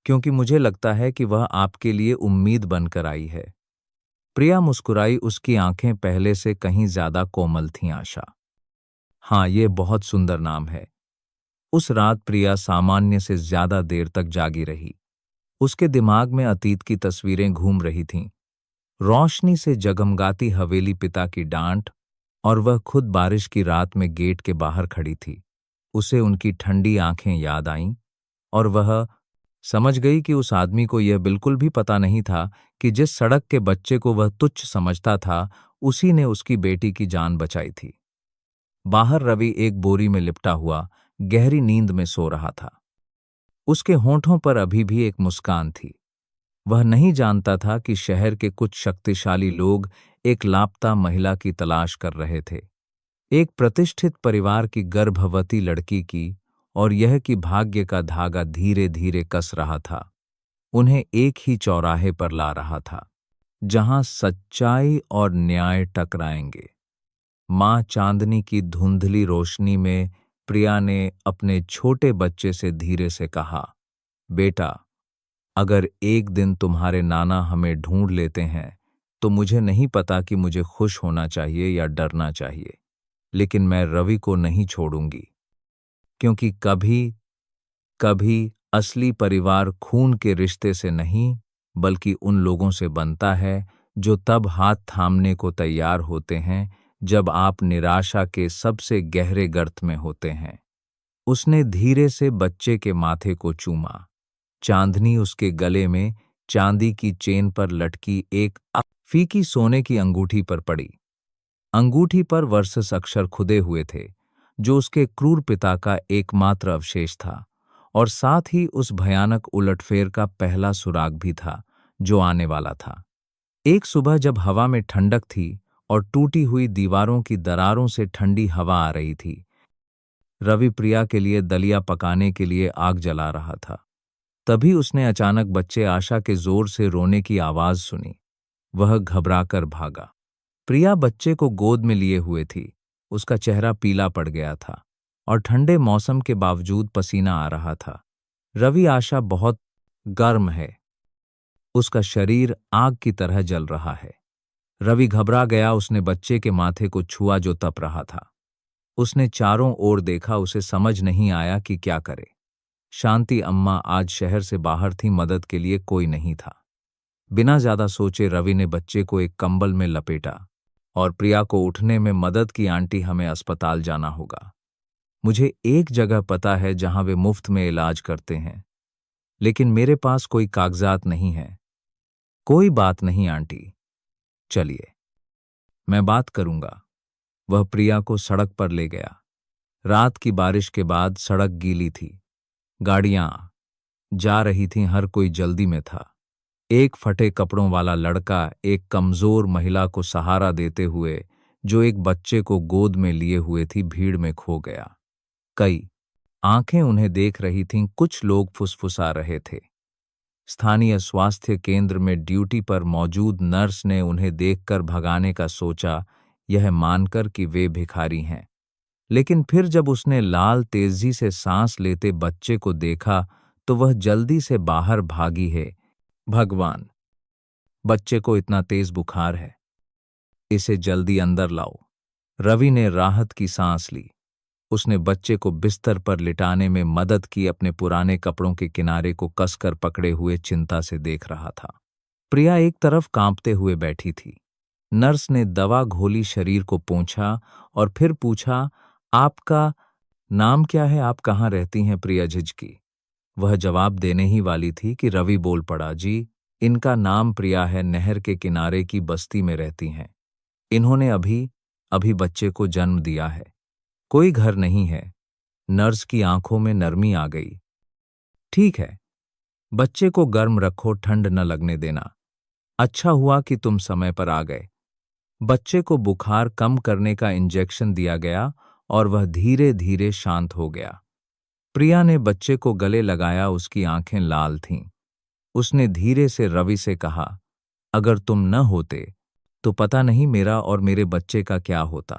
क्योंकि मुझे लगता है कि वह आपके लिए उम्मीद बनकर आई है। प्रिया मुस्कुराई, उसकी आंखें पहले से कहीं ज्यादा कोमल थीं। आशा, हाँ, ये बहुत सुंदर नाम है। उस रात प्रिया सामान्य से ज्यादा देर तक जागी रही। उसके दिमाग में अतीत की तस्वीरें घूम रही थीं। रोशनी से जगमगाती हवेली, पिता की डांट, और वह खुद बारिश की रात में गेट के बाहर खड़ी थी। उसे उनकी ठंडी आंखें याद आईं और वह समझ गई कि उस आदमी को यह बिल्कुल भी पता नहीं था कि जिस सड़क के बच्चे को वह तुच्छ समझता था, उसी ने उसकी बेटी की जान बचाई थी। बाहर रवि एक बोरी में लिपटा हुआ गहरी नींद में सो रहा था। उसके होंठों पर अभी भी एक मुस्कान थी। वह नहीं जानता था कि शहर के कुछ शक्तिशाली लोग एक लापता महिला की तलाश कर रहे थे, एक प्रतिष्ठित परिवार की गर्भवती लड़की की, और यह कि भाग्य का धागा धीरे धीरे कस रहा था, उन्हें एक ही चौराहे पर ला रहा था जहां सच्चाई और न्याय टकराएंगे। मां चांदनी की धुंधली रोशनी में प्रिया ने अपने छोटे बच्चे से धीरे से कहा, बेटा, अगर एक दिन तुम्हारे नाना हमें ढूंढ लेते हैं तो मुझे नहीं पता कि मुझे खुश होना चाहिए या डरना चाहिए, लेकिन मैं रवि को नहीं छोड़ूंगी, क्योंकि कभी कभी असली परिवार खून के रिश्ते से नहीं बल्कि उन लोगों से बनता है जो तब हाथ थामने को तैयार होते हैं जब आप निराशा के सबसे गहरे गर्त में होते हैं। उसने धीरे से बच्चे के माथे को चूमा। चांदनी उसके गले में चांदी की चेन पर लटकी एक फीकी सोने की अंगूठी पर पड़ी। अंगूठी पर वर्सेस अक्षर खुदे हुए थे, जो उसके क्रूर पिता का एकमात्र अवशेष था, और साथ ही उस भयानक उलटफेर का पहला सुराग भी था जो आने वाला था। एक सुबह जब हवा में ठंडक थी और टूटी हुई दीवारों की दरारों से ठंडी हवा आ रही थी, रवि प्रिया के लिए दलिया पकाने के लिए आग जला रहा था। तभी उसने अचानक बच्चे आशा के जोर से रोने की आवाज सुनी। वह घबराकर भागा। प्रिया बच्चे को गोद में लिए हुए थी। उसका चेहरा पीला पड़ गया था और ठंडे मौसम के बावजूद पसीना आ रहा था। रवि, आशा बहुत गर्म है। उसका शरीर आग की तरह जल रहा है। रवि घबरा गया। उसने बच्चे के माथे को छुआ जो तप रहा था। उसने चारों ओर देखा। उसे समझ नहीं आया कि क्या करे। शांति अम्मा आज शहर से बाहर थी, मदद के लिए कोई नहीं था। बिना ज्यादा सोचे रवि ने बच्चे को एक कंबल में लपेटा और प्रिया को उठने में मदद की। आंटी, हमें अस्पताल जाना होगा। मुझे एक जगह पता है जहां वे मुफ्त में इलाज करते हैं, लेकिन मेरे पास कोई कागजात नहीं है। कोई बात नहीं आंटी, चलिए, मैं बात करूंगा। वह प्रिया को सड़क पर ले गया। रात की बारिश के बाद सड़क गीली थी। गाड़ियां जा रही थीं, हर कोई जल्दी में था। एक फटे कपड़ों वाला लड़का एक कमजोर महिला को सहारा देते हुए, जो एक बच्चे को गोद में लिए हुए थी, भीड़ में खो गया। कई आंखें उन्हें देख रही थीं। कुछ लोग फुसफुसा रहे थे, स्थानीय स्वास्थ्य केंद्र में ड्यूटी पर मौजूद नर्स ने उन्हें देखकर भगाने का सोचा, यह मानकर कि वे भिखारी हैं। लेकिन फिर जब उसने लाल तेजी से सांस लेते बच्चे को देखा तो वह जल्दी से बाहर भागी है। भगवान, बच्चे को इतना तेज बुखार है, इसे जल्दी अंदर लाओ। रवि ने राहत की सांस ली। उसने बच्चे को बिस्तर पर लिटाने में मदद की, अपने पुराने कपड़ों के किनारे को कसकर पकड़े हुए चिंता से देख रहा था। प्रिया एक तरफ कांपते हुए बैठी थी। नर्स ने दवा घोली, शरीर को पोंछा और फिर पूछा, आपका नाम क्या है, आप कहाँ रहती हैं? प्रिया झिझकी। वह जवाब देने ही वाली थी कि रवि बोल पड़ा, जी, इनका नाम प्रिया है, नहर के किनारे की बस्ती में रहती हैं। इन्होंने अभी अभी बच्चे को जन्म दिया है। कोई घर नहीं है। नर्स की आंखों में नरमी आ गई। ठीक है, बच्चे को गर्म रखो, ठंड न लगने देना। अच्छा हुआ कि तुम समय पर आ गए। बच्चे को बुखार कम करने का इंजेक्शन दिया गया और वह धीरे धीरे शांत हो गया। प्रिया ने बच्चे को गले लगाया, उसकी आंखें लाल थीं। उसने धीरे से रवि से कहा, अगर तुम न होते तो पता नहीं मेरा और मेरे बच्चे का क्या होता।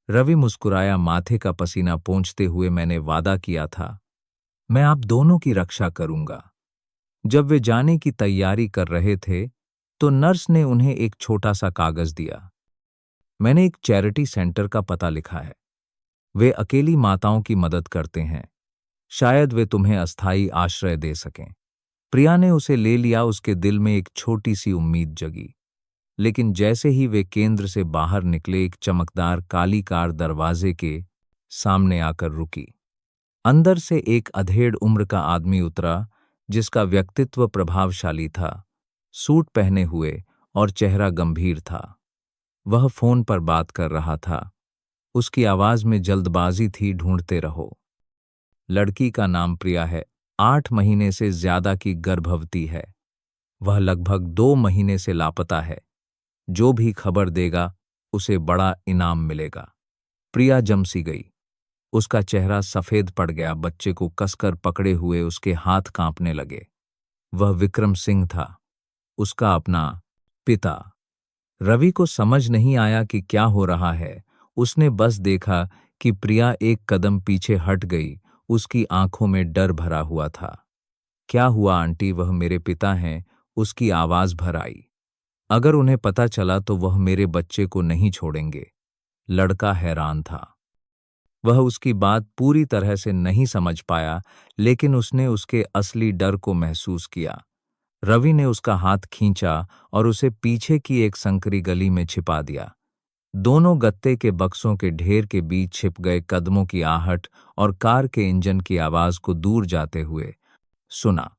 रवि मुस्कुराया, माथे का पसीना पोंछते हुए, मैंने वादा किया था, मैं आप दोनों की रक्षा करूंगा। जब वे जाने की तैयारी कर रहे थे तो नर्स ने उन्हें एक छोटा सा कागज दिया। मैंने एक चैरिटी सेंटर का पता लिखा है। वे अकेली माताओं की मदद करते हैं। शायद वे तुम्हें अस्थायी आश्रय दे सकें। प्रिया ने उसे ले लिया। उसके दिल में एक छोटी सी उम्मीद जगी। लेकिन जैसे ही वे केंद्र से बाहर निकले, एक चमकदार काली कार दरवाजे के सामने आकर रुकी। अंदर से एक अधेड़ उम्र का आदमी उतरा, जिसका व्यक्तित्व प्रभावशाली था, सूट पहने हुए और चेहरा गंभीर था। वह फोन पर बात कर रहा था। उसकी आवाज में जल्दबाजी थी, ढूंढते रहो। लड़की का नाम प्रिया है, 8 महीने से ज्यादा की गर्भवती है। वह लगभग 2 महीने से लापता है। जो भी खबर देगा उसे बड़ा इनाम मिलेगा। प्रिया जमसी गई। उसका चेहरा सफेद पड़ गया। बच्चे को कसकर पकड़े हुए उसके हाथ कांपने लगे। वह विक्रम सिंह था, उसका अपना पिता। रवि को समझ नहीं आया कि क्या हो रहा है। उसने बस देखा कि प्रिया एक कदम पीछे हट गई। उसकी आंखों में डर भरा हुआ था। क्या हुआ आंटी? वह मेरे पिता हैं, उसकी आवाज भर आई। अगर उन्हें पता चला तो वह मेरे बच्चे को नहीं छोड़ेंगे। लड़का हैरान था। वह उसकी बात पूरी तरह से नहीं समझ पाया, लेकिन उसने उसके असली डर को महसूस किया। रवि ने उसका हाथ खींचा और उसे पीछे की एक संकरी गली में छिपा दिया। दोनों गत्ते के बक्सों के ढेर के बीच छिप गए। कदमों की आहट और कार के इंजन की आवाज को दूर जाते हुए सुना।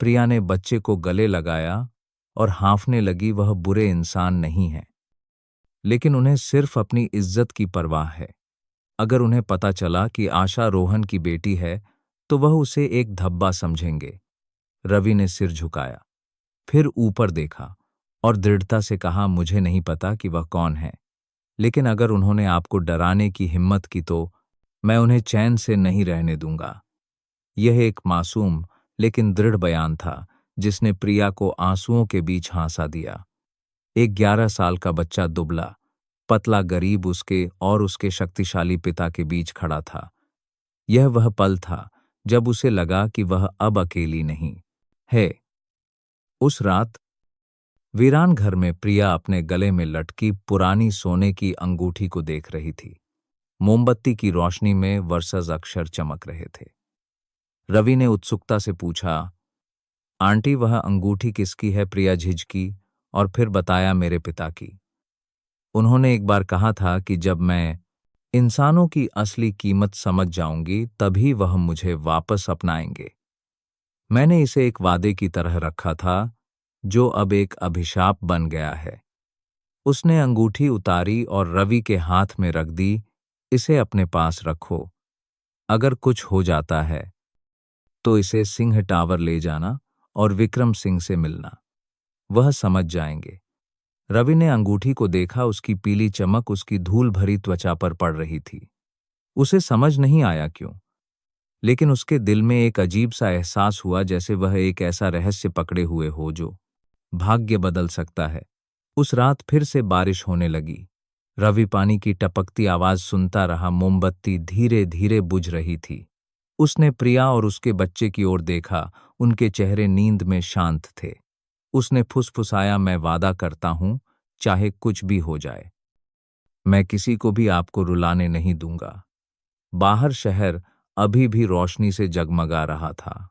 प्रिया ने बच्चे को गले लगाया और हाँफने लगी। वह बुरे इंसान नहीं है, लेकिन उन्हें सिर्फ अपनी इज्जत की परवाह है। अगर उन्हें पता चला कि आशा रोहन की बेटी है तो वह उसे एक धब्बा समझेंगे। रवि ने सिर झुकाया, फिर ऊपर देखा और दृढ़ता से कहा, मुझे नहीं पता कि वह कौन है, लेकिन अगर उन्होंने आपको डराने की हिम्मत की तो मैं उन्हें चैन से नहीं रहने दूंगा। यह एक मासूम लेकिन दृढ़ बयान था, जिसने प्रिया को आंसुओं के बीच हंसा दिया। एक 11 साल का बच्चा, दुबला पतला, गरीब, उसके और उसके शक्तिशाली पिता के बीच खड़ा था। यह वह पल था जब उसे लगा कि वह अब अकेली नहीं है। उस रात वीरान घर में प्रिया अपने गले में लटकी पुरानी सोने की अंगूठी को देख रही थी। मोमबत्ती की रोशनी में वर्सज अक्षर चमक रहे थे। रवि ने उत्सुकता से पूछा, आंटी वह अंगूठी किसकी है? प्रिया झिझकी और फिर बताया, मेरे पिता की। उन्होंने एक बार कहा था कि जब मैं इंसानों की असली कीमत समझ जाऊंगी तभी वह मुझे वापस अपनाएंगे। मैंने इसे एक वादे की तरह रखा था, जो अब एक अभिशाप बन गया है। उसने अंगूठी उतारी और रवि के हाथ में रख दी। इसे अपने पास रखो। अगर कुछ हो जाता है तो इसे सिंह टावर ले जाना और विक्रम सिंह से मिलना। वह समझ जाएंगे। रवि ने अंगूठी को देखा। उसकी पीली चमक उसकी धूल भरी त्वचा पर पड़ रही थी। उसे समझ नहीं आया क्यों। लेकिन उसके दिल में एक अजीब सा एहसास हुआ, जैसे वह एक ऐसा रहस्य पकड़े हुए हो जो भाग्य बदल सकता है। उस रात फिर से बारिश होने लगी। रवि पानी की टपकती आवाज सुनता रहा। मोमबत्ती धीरे धीरे बुझ रही थी। उसने प्रिया और उसके बच्चे की ओर देखा। उनके चेहरे नींद में शांत थे। उसने फुसफुसाया, मैं वादा करता हूं, चाहे कुछ भी हो जाए, मैं किसी को भी आपको रुलाने नहीं दूंगा। बाहर शहर अभी भी रोशनी से जगमगा रहा था।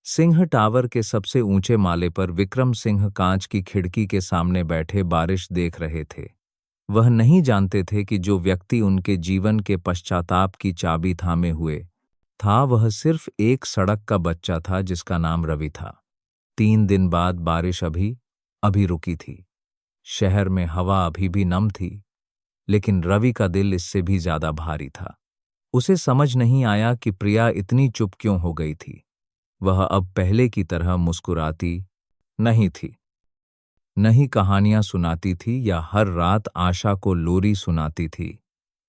सिंह टावर के सबसे ऊंचे माले पर विक्रम सिंह कांच की खिड़की के सामने बैठे बारिश देख रहे थे। वह नहीं जानते थे कि जो व्यक्ति उनके जीवन के पश्चाताप की चाबी थामे हुए था, वह सिर्फ एक सड़क का बच्चा था जिसका नाम रवि था। 3 दिन बाद बारिश अभी अभी रुकी थी। शहर में हवा अभी भी नम थी, लेकिन रवि का दिल इससे भी ज्यादा भारी था। उसे समझ नहीं आया कि प्रिया इतनी चुप क्यों हो गई थी। वह अब पहले की तरह मुस्कुराती नहीं थी, न ही कहानियां सुनाती थी या हर रात आशा को लोरी सुनाती थी।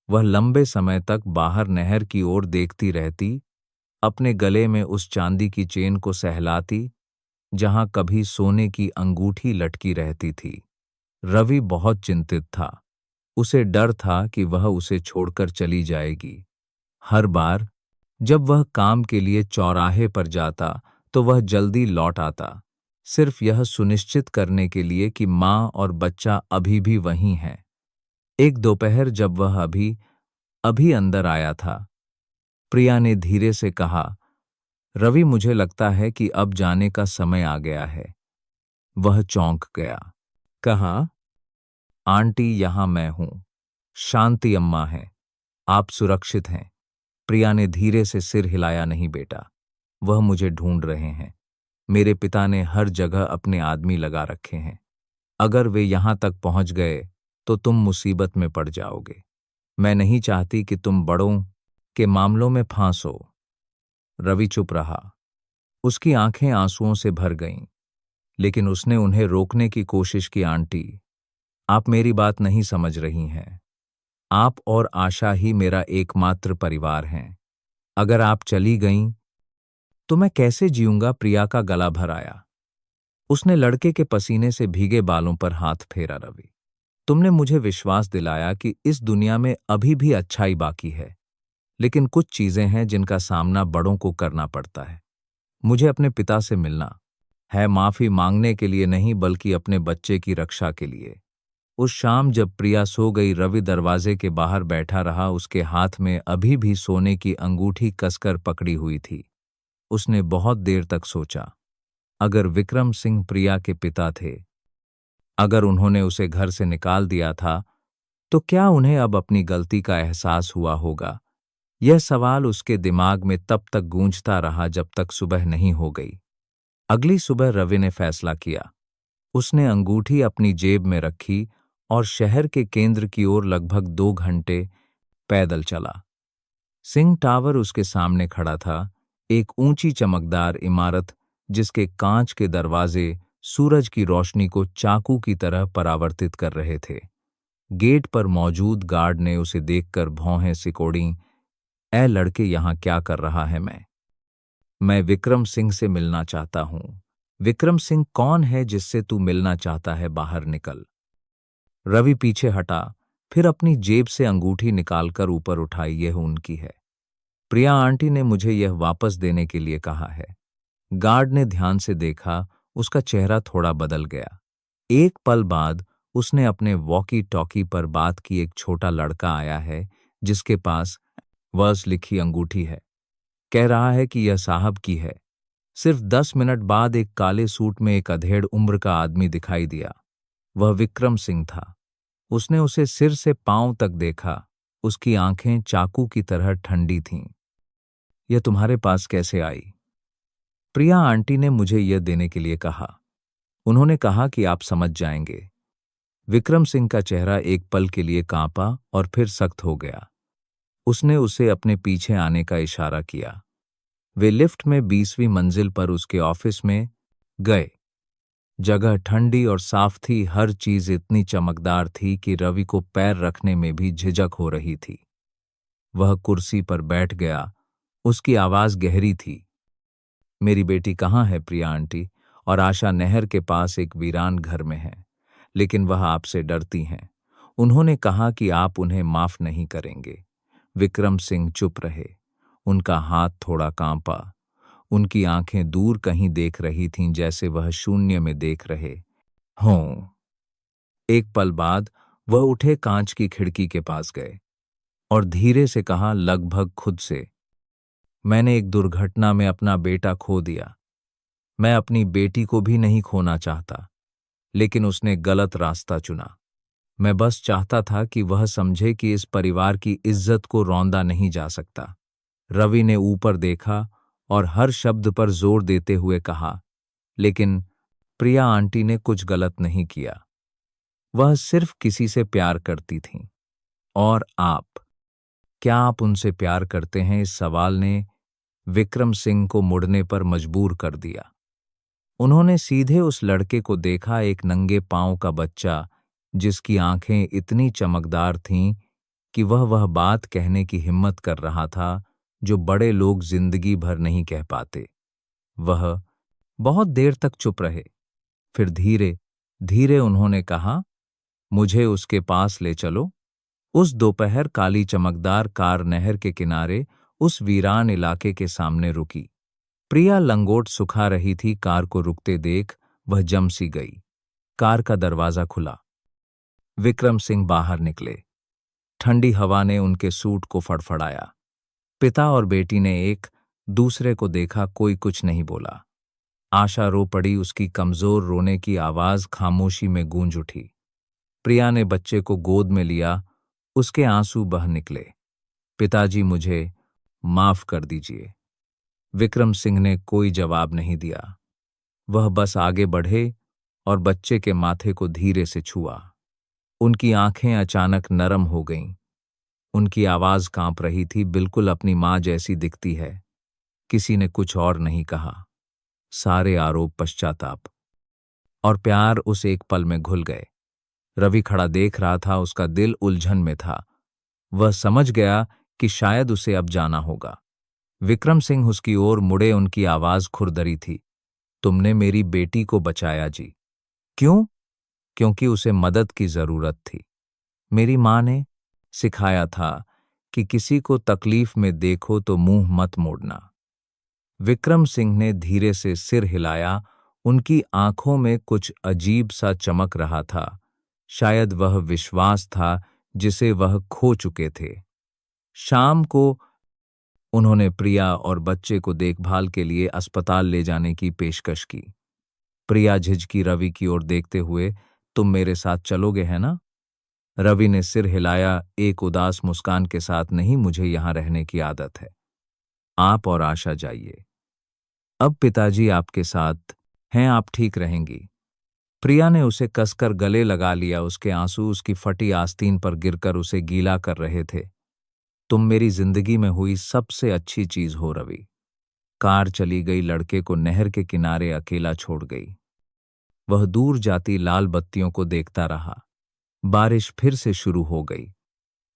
वह लंबे समय तक बाहर नहर की ओर देखती रहती, अपने गले में उस चांदी की चेन को सहलाती जहां कभी सोने की अंगूठी लटकी रहती थी। रवि बहुत चिंतित था। उसे डर था कि वह उसे छोड़कर चली जाएगी। हर बार जब वह काम के लिए चौराहे पर जाता तो वह जल्दी लौट आता, सिर्फ यह सुनिश्चित करने के लिए कि माँ और बच्चा अभी भी वहीं हैं। एक दोपहर जब वह अभी अभी अंदर आया था, प्रिया ने धीरे से कहा, रवि, मुझे लगता है कि अब जाने का समय आ गया है। वह चौंक गया। कहा, आंटी, यहां मैं हूं। शांति अम्मा है। आप सुरक्षित हैं। प्रिया ने धीरे से सिर हिलाया। नहीं बेटा, वह मुझे ढूंढ रहे हैं। मेरे पिता ने हर जगह अपने आदमी लगा रखे हैं। अगर वे यहां तक पहुंच गए तो तुम मुसीबत में पड़ जाओगे। मैं नहीं चाहती कि तुम बड़ों के मामलों में फांसो। रवि चुप रहा। उसकी आंखें आंसुओं से भर गईं, लेकिन उसने उन्हें रोकने की कोशिश की। आंटी, आप मेरी बात नहीं समझ रही हैं। आप और आशा ही मेरा एकमात्र परिवार हैं। अगर आप चली गईं तो मैं कैसे जीऊंगा? प्रिया का गला भर आया। उसने लड़के के पसीने से भीगे बालों पर हाथ फेरा। रवि, तुमने मुझे विश्वास दिलाया कि इस दुनिया में अभी भी अच्छाई बाकी है, लेकिन कुछ चीजें हैं जिनका सामना बड़ों को करना पड़ता है। मुझे अपने पिता से मिलना है, माफी मांगने के लिए नहीं, बल्कि अपने बच्चे की रक्षा के लिए। उस शाम जब प्रिया सो गई, रवि दरवाजे के बाहर बैठा रहा। उसके हाथ में अभी भी सोने की अंगूठी कसकर पकड़ी हुई थी। उसने बहुत देर तक सोचा, अगर विक्रम सिंह प्रिया के पिता थे, अगर उन्होंने उसे घर से निकाल दिया था, तो क्या उन्हें अब अपनी गलती का एहसास हुआ होगा? यह सवाल उसके दिमाग में तब तक गूंजता रहा जब तक सुबह नहीं हो गई। अगली सुबह रवि ने फैसला किया। उसने अंगूठी अपनी जेब में रखी और शहर के केंद्र की ओर लगभग 2 घंटे पैदल चला। सिंह टावर उसके सामने खड़ा था, एक ऊंची चमकदार इमारत जिसके कांच के दरवाजे सूरज की रोशनी को चाकू की तरह परावर्तित कर रहे थे। गेट पर मौजूद गार्ड ने उसे देखकर भौहें सिकोड़ीं। ए लड़के, यहां क्या कर रहा है? मैं विक्रम सिंह से मिलना चाहता हूं। विक्रम सिंह कौन है जिससे तू मिलना चाहता है? बाहर निकल। रवि पीछे हटा, फिर अपनी जेब से अंगूठी निकालकर ऊपर उठाई। यह उनकी है। प्रिया आंटी ने मुझे यह वापस देने के लिए कहा है। गार्ड ने ध्यान से देखा। उसका चेहरा थोड़ा बदल गया। एक पल बाद उसने अपने वॉकी टॉकी पर बात की। एक छोटा लड़का आया है जिसके पास वर्स लिखी अंगूठी है। कह रहा है कि यह साहब की है। सिर्फ 10 मिनट बाद एक काले सूट में एक अधेड़ उम्र का आदमी दिखाई दिया। वह विक्रम सिंह था। उसने उसे सिर से पांव तक देखा। उसकी आंखें चाकू की तरह ठंडी थीं। यह तुम्हारे पास कैसे आई? प्रिया आंटी ने मुझे यह देने के लिए कहा। उन्होंने कहा कि आप समझ जाएंगे। विक्रम सिंह का चेहरा एक पल के लिए कांपा और फिर सख्त हो गया। उसने उसे अपने पीछे आने का इशारा किया। वे लिफ्ट में 20वीं मंजिल पर उसके ऑफिस में गए। जगह ठंडी और साफ थी। हर चीज इतनी चमकदार थी कि रवि को पैर रखने में भी झिझक हो रही थी। वह कुर्सी पर बैठ गया। उसकी आवाज गहरी थी। मेरी बेटी कहाँ है प्रिया आंटी? और आशा नहर के पास एक वीरान घर में है, लेकिन वह आपसे डरती हैं। उन्होंने कहा कि आप उन्हें माफ नहीं करेंगे। विक्रम सिंह चुप रहे। उनका हाथ थोड़ा कांपा। उनकी आंखें दूर कहीं देख रही थीं, जैसे वह शून्य में देख रहे हों। एक पल बाद वह उठे, कांच की खिड़की के पास गए और धीरे से कहा, लगभग खुद से, मैंने एक दुर्घटना में अपना बेटा खो दिया। मैं अपनी बेटी को भी नहीं खोना चाहता, लेकिन उसने गलत रास्ता चुना। मैं बस चाहता था कि वह समझे कि इस परिवार की इज्जत को रौंदा नहीं जा सकता। रवि ने ऊपर देखा और हर शब्द पर जोर देते हुए कहा, लेकिन प्रिया आंटी ने कुछ गलत नहीं किया। वह सिर्फ किसी से प्यार करती थीं। और आप, क्या आप उनसे प्यार करते हैं? इस सवाल ने विक्रम सिंह को मुड़ने पर मजबूर कर दिया। उन्होंने सीधे उस लड़के को देखा, एक नंगे पांव का बच्चा जिसकी आंखें इतनी चमकदार थीं कि वह बात कहने की हिम्मत कर रहा था जो बड़े लोग जिंदगी भर नहीं कह पाते। वह बहुत देर तक चुप रहे। फिर धीरे धीरे उन्होंने कहा, मुझे उसके पास ले चलो। उस दोपहर काली चमकदार कार नहर के किनारे उस वीरान इलाके के सामने रुकी। प्रिया लंगोट सुखा रही थी। कार को रुकते देख वह जम सी गई। कार का दरवाजा खुला। विक्रम सिंह बाहर निकले। ठंडी हवा ने उनके सूट को फड़फड़ाया। पिता और बेटी ने एक दूसरे को देखा, कोई कुछ नहीं बोला। आशा रो पड़ी। उसकी कमजोर रोने की आवाज खामोशी में गूंज उठी। प्रिया ने बच्चे को गोद में लिया। उसके आंसू बह निकले। पिताजी, मुझे माफ कर दीजिए। विक्रम सिंह ने कोई जवाब नहीं दिया। वह बस आगे बढ़े और बच्चे के माथे को धीरे से छुआ। उनकी आंखें अचानक नरम हो गईं। उनकी आवाज कांप रही थी, बिल्कुल अपनी मां जैसी दिखती है। किसी ने कुछ और नहीं कहा। सारे आरोप, पश्चाताप और प्यार उस एक पल में घुल गए। रवि खड़ा देख रहा था। उसका दिल उलझन में था। वह समझ गया कि शायद उसे अब जाना होगा। विक्रम सिंह उसकी ओर मुड़े। उनकी आवाज खुरदरी थी, तुमने मेरी बेटी को बचाया जी। क्यों? क्योंकि उसे मदद की जरूरत थी। मेरी मां ने सिखाया था कि किसी को तकलीफ में देखो तो मुंह मत मोड़ना। विक्रम सिंह ने धीरे से सिर हिलाया। उनकी आंखों में कुछ अजीब सा चमक रहा था। शायद वह विश्वास था जिसे वह खो चुके थे। शाम को उन्होंने प्रिया और बच्चे को देखभाल के लिए अस्पताल ले जाने की पेशकश की। प्रिया झिझकी रवि की ओर देखते हुए, तुम मेरे साथ चलोगे है ना? रवि ने सिर हिलाया, एक उदास मुस्कान के साथ, नहीं, मुझे यहां रहने की आदत है। आप और आशा जाइए। अब पिताजी आपके साथ हैं, आप ठीक रहेंगी। प्रिया ने उसे कसकर गले लगा लिया। उसके आंसू उसकी फटी आस्तीन पर गिरकर उसे गीला कर रहे थे। तुम मेरी जिंदगी में हुई सबसे अच्छी चीज हो रवि। कार चली गई। लड़के को नहर के किनारे अकेला छोड़ गई। वह दूर जाती लाल बत्तियों को देखता रहा। बारिश फिर से शुरू हो गई।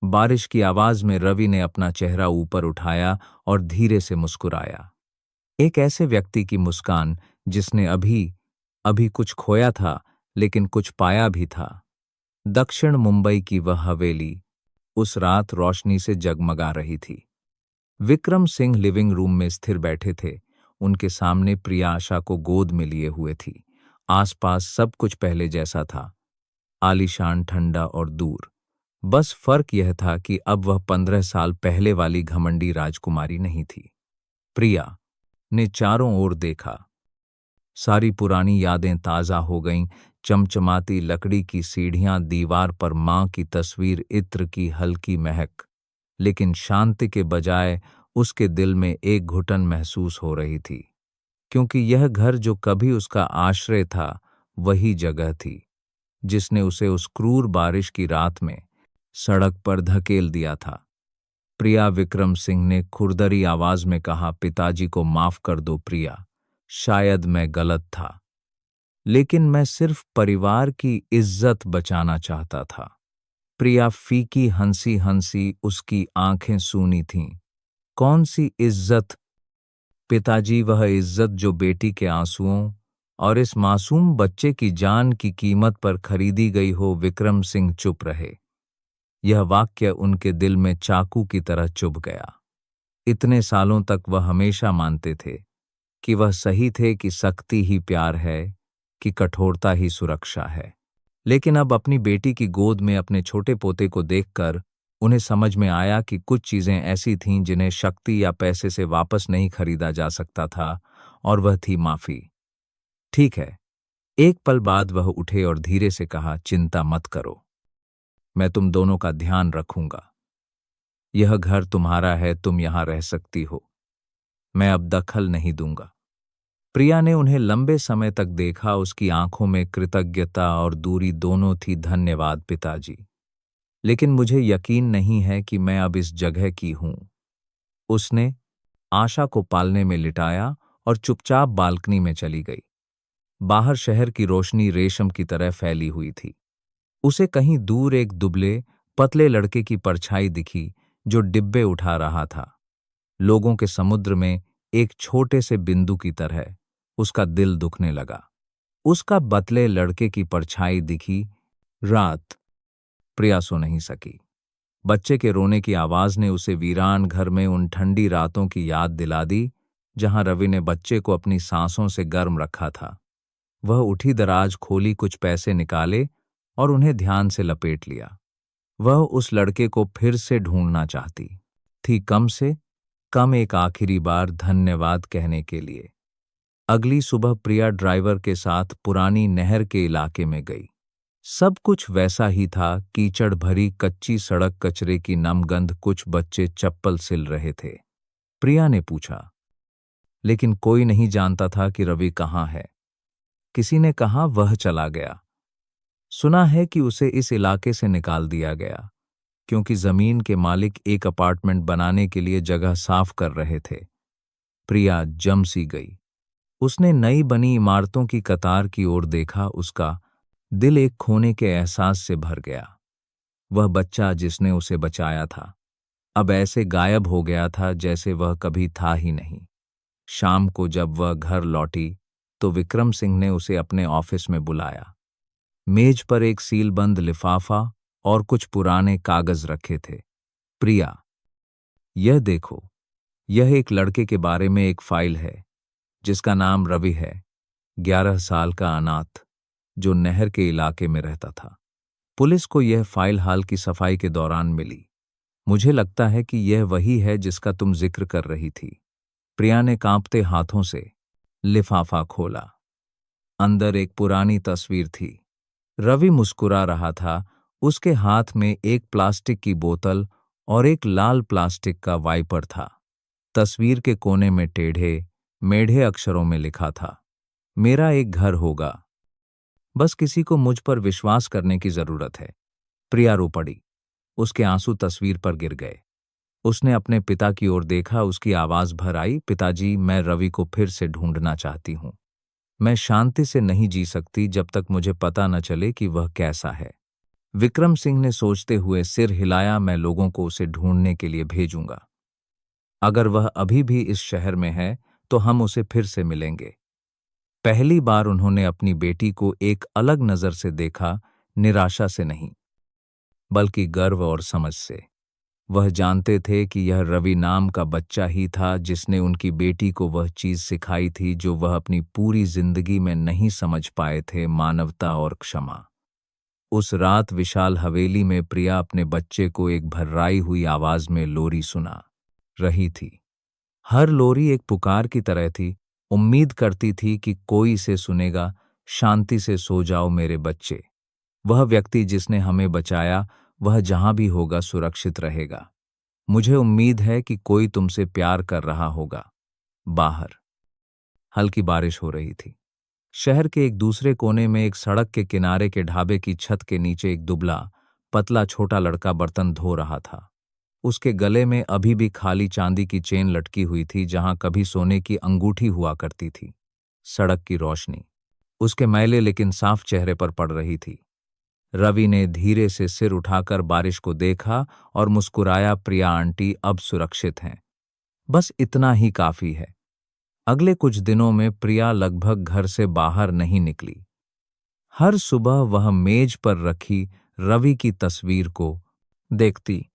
बारिश की आवाज में रवि ने अपना चेहरा ऊपर उठाया और धीरे से मुस्कुराया। एक ऐसे व्यक्ति की मुस्कान जिसने अभी अभी कुछ खोया था, लेकिन कुछ पाया भी था। दक्षिण मुंबई की वह हवेली उस रात रोशनी से जगमगा रही थी। विक्रम सिंह लिविंग रूम में स्थिर बैठे थे। उनके सामने प्रिया आशा को गोद में लिए हुए थी। आसपास सब कुछ पहले जैसा था, आलीशान, ठंडा और दूर। बस फर्क यह था कि अब वह 15 साल पहले वाली घमंडी राजकुमारी नहीं थी। प्रिया ने चारों ओर देखा। सारी पुरानी यादें ताजा हो गईं। चमचमाती लकड़ी की सीढ़ियां, दीवार पर मां की तस्वीर, इत्र की हल्की महक। लेकिन शांति के बजाय उसके दिल में एक घुटन महसूस हो रही थी, क्योंकि यह घर जो कभी उसका आश्रय था, वही जगह थी जिसने उसे उस क्रूर बारिश की रात में सड़क पर धकेल दिया था। प्रिया, विक्रम सिंह ने खुरदरी आवाज में कहा, पिताजी को माफ कर दो प्रिया। शायद मैं गलत था, लेकिन मैं सिर्फ परिवार की इज्जत बचाना चाहता था। प्रिया फीकी हंसी हंसी। उसकी आंखें सूनी थीं। कौन सी इज्जत पिताजी? वह इज्जत जो बेटी के आंसुओं और इस मासूम बच्चे की जान की कीमत पर खरीदी गई हो। विक्रम सिंह चुप रहे। यह वाक्य उनके दिल में चाकू की तरह चुभ गया। इतने सालों तक वह हमेशा मानते थे कि वह सही थे, कि सख्ती ही प्यार है, कि कठोरता ही सुरक्षा है। लेकिन अब अपनी बेटी की गोद में अपने छोटे पोते को देखकर उन्हें समझ में आया कि कुछ चीजें ऐसी थीं जिन्हें शक्ति या पैसे से वापस नहीं खरीदा जा सकता था, और वह थी माफी। ठीक है। एक पल बाद वह उठे और धीरे से कहा, चिंता मत करो, मैं तुम दोनों का ध्यान रखूंगा। यह घर तुम्हारा है, तुम यहां रह सकती हो, मैं अब दखल नहीं दूंगा। प्रिया ने उन्हें लंबे समय तक देखा। उसकी आंखों में कृतज्ञता और दूरी दोनों थी। धन्यवाद पिताजी, लेकिन मुझे यकीन नहीं है कि मैं अब इस जगह की हूं। उसने आशा को पालने में लिटाया और चुपचाप बालकनी में चली गई। बाहर शहर की रोशनी रेशम की तरह फैली हुई थी। उसे कहीं दूर एक दुबले पतले लड़के की परछाई दिखी जो डिब्बे उठा रहा था। लोगों के समुद्र में एक छोटे से बिंदु की तरह उसका दिल दुखने लगा। उसका पतले लड़के की परछाई दिखी। रात प्रिया सो नहीं सकी। बच्चे के रोने की आवाज ने उसे वीरान घर में उन ठंडी रातों की याद दिला दी जहां रवि ने बच्चे को अपनी सांसों से गर्म रखा था। वह उठी, दराज खोली, कुछ पैसे निकाले और उन्हें ध्यान से लपेट लिया। वह उस लड़के को फिर से ढूंढना चाहती थी, कम से कम एक आखिरी बार धन्यवाद कहने के लिए। अगली सुबह प्रिया ड्राइवर के साथ पुरानी नहर के इलाके में गई। सब कुछ वैसा ही था। कीचड़ भरी कच्ची सड़क, कचरे की नम गंध, कुछ बच्चे चप्पल सिल रहे थे। प्रिया ने पूछा, लेकिन कोई नहीं जानता था कि रवि कहाँ है। किसी ने कहा वह चला गया। सुना है कि उसे इस इलाके से निकाल दिया गया क्योंकि जमीन के मालिक एक अपार्टमेंट बनाने के लिए जगह साफ कर रहे थे। प्रिया जम सी गई। उसने नई बनी इमारतों की कतार की ओर देखा। उसका दिल एक खोने के एहसास से भर गया। वह बच्चा जिसने उसे बचाया था अब ऐसे गायब हो गया था जैसे वह कभी था ही नहीं। शाम को जब वह घर लौटी तो विक्रम सिंह ने उसे अपने ऑफिस में बुलाया। मेज पर एक सीलबंद लिफाफा और कुछ पुराने कागज रखे थे। प्रिया, यह देखो, यह एक लड़के के बारे में एक फाइल है जिसका नाम रवि है, 11 साल का अनाथ, जो नहर के इलाके में रहता था। पुलिस को यह फाइल हाल की सफाई के दौरान मिली। मुझे लगता है कि यह वही है जिसका तुम जिक्र कर रही थी। प्रिया ने कांपते हाथों से लिफाफा खोला। अंदर एक पुरानी तस्वीर थी। रवि मुस्कुरा रहा था। उसके हाथ में एक प्लास्टिक की बोतल और एक लाल प्लास्टिक का वाइपर था। तस्वीर के कोने में टेढ़े मेढ़े अक्षरों में लिखा था, मेरा एक घर होगा, बस किसी को मुझ पर विश्वास करने की जरूरत है। प्रिया रो पड़ी। उसके आंसू तस्वीर पर गिर गए। उसने अपने पिता की ओर देखा। उसकी आवाज भर आई, पिताजी, मैं रवि को फिर से ढूंढना चाहती हूं। मैं शांति से नहीं जी सकती जब तक मुझे पता न चले कि वह कैसा है। विक्रम सिंह ने सोचते हुए सिर हिलाया, मैं लोगों को उसे ढूंढने के लिए भेजूंगा। अगर वह अभी भी इस शहर में है तो हम उसे फिर से मिलेंगे। पहली बार उन्होंने अपनी बेटी को एक अलग नजर से देखा, निराशा से नहीं, बल्कि गर्व और समझ से। वह जानते थे कि यह रवि नाम का बच्चा ही था जिसने उनकी बेटी को वह चीज सिखाई थी जो वह अपनी पूरी जिंदगी में नहीं समझ पाए थे, मानवता और क्षमा। उस रात विशाल हवेली में प्रिया अपने बच्चे को एक भर्राई हुई आवाज में लोरी सुना रही थी। हर लोरी एक पुकार की तरह थी। उम्मीद करती थी कि कोई इसे सुनेगा। शांति से सो जाओ मेरे बच्चे। वह व्यक्ति जिसने हमें बचाया वह जहां भी होगा सुरक्षित रहेगा। मुझे उम्मीद है कि कोई तुमसे प्यार कर रहा होगा। बाहर हल्की बारिश हो रही थी। शहर के एक दूसरे कोने में एक सड़क के किनारे के ढाबे की छत के नीचे एक दुबला पतला छोटा लड़का बर्तन धो रहा था। उसके गले में अभी भी खाली चांदी की चेन लटकी हुई थी जहां कभी सोने की अंगूठी हुआ करती थी। सड़क की रोशनी उसके मैले लेकिन साफ चेहरे पर पड़ रही थी। रवि ने धीरे से सिर उठाकर बारिश को देखा और मुस्कुराया, प्रिया आंटी अब सुरक्षित हैं। बस इतना ही काफी है। अगले कुछ दिनों में प्रिया लगभग घर से बाहर नहीं निकली। हर सुबह वह मेज पर रखी रवि की तस्वीर को देखती।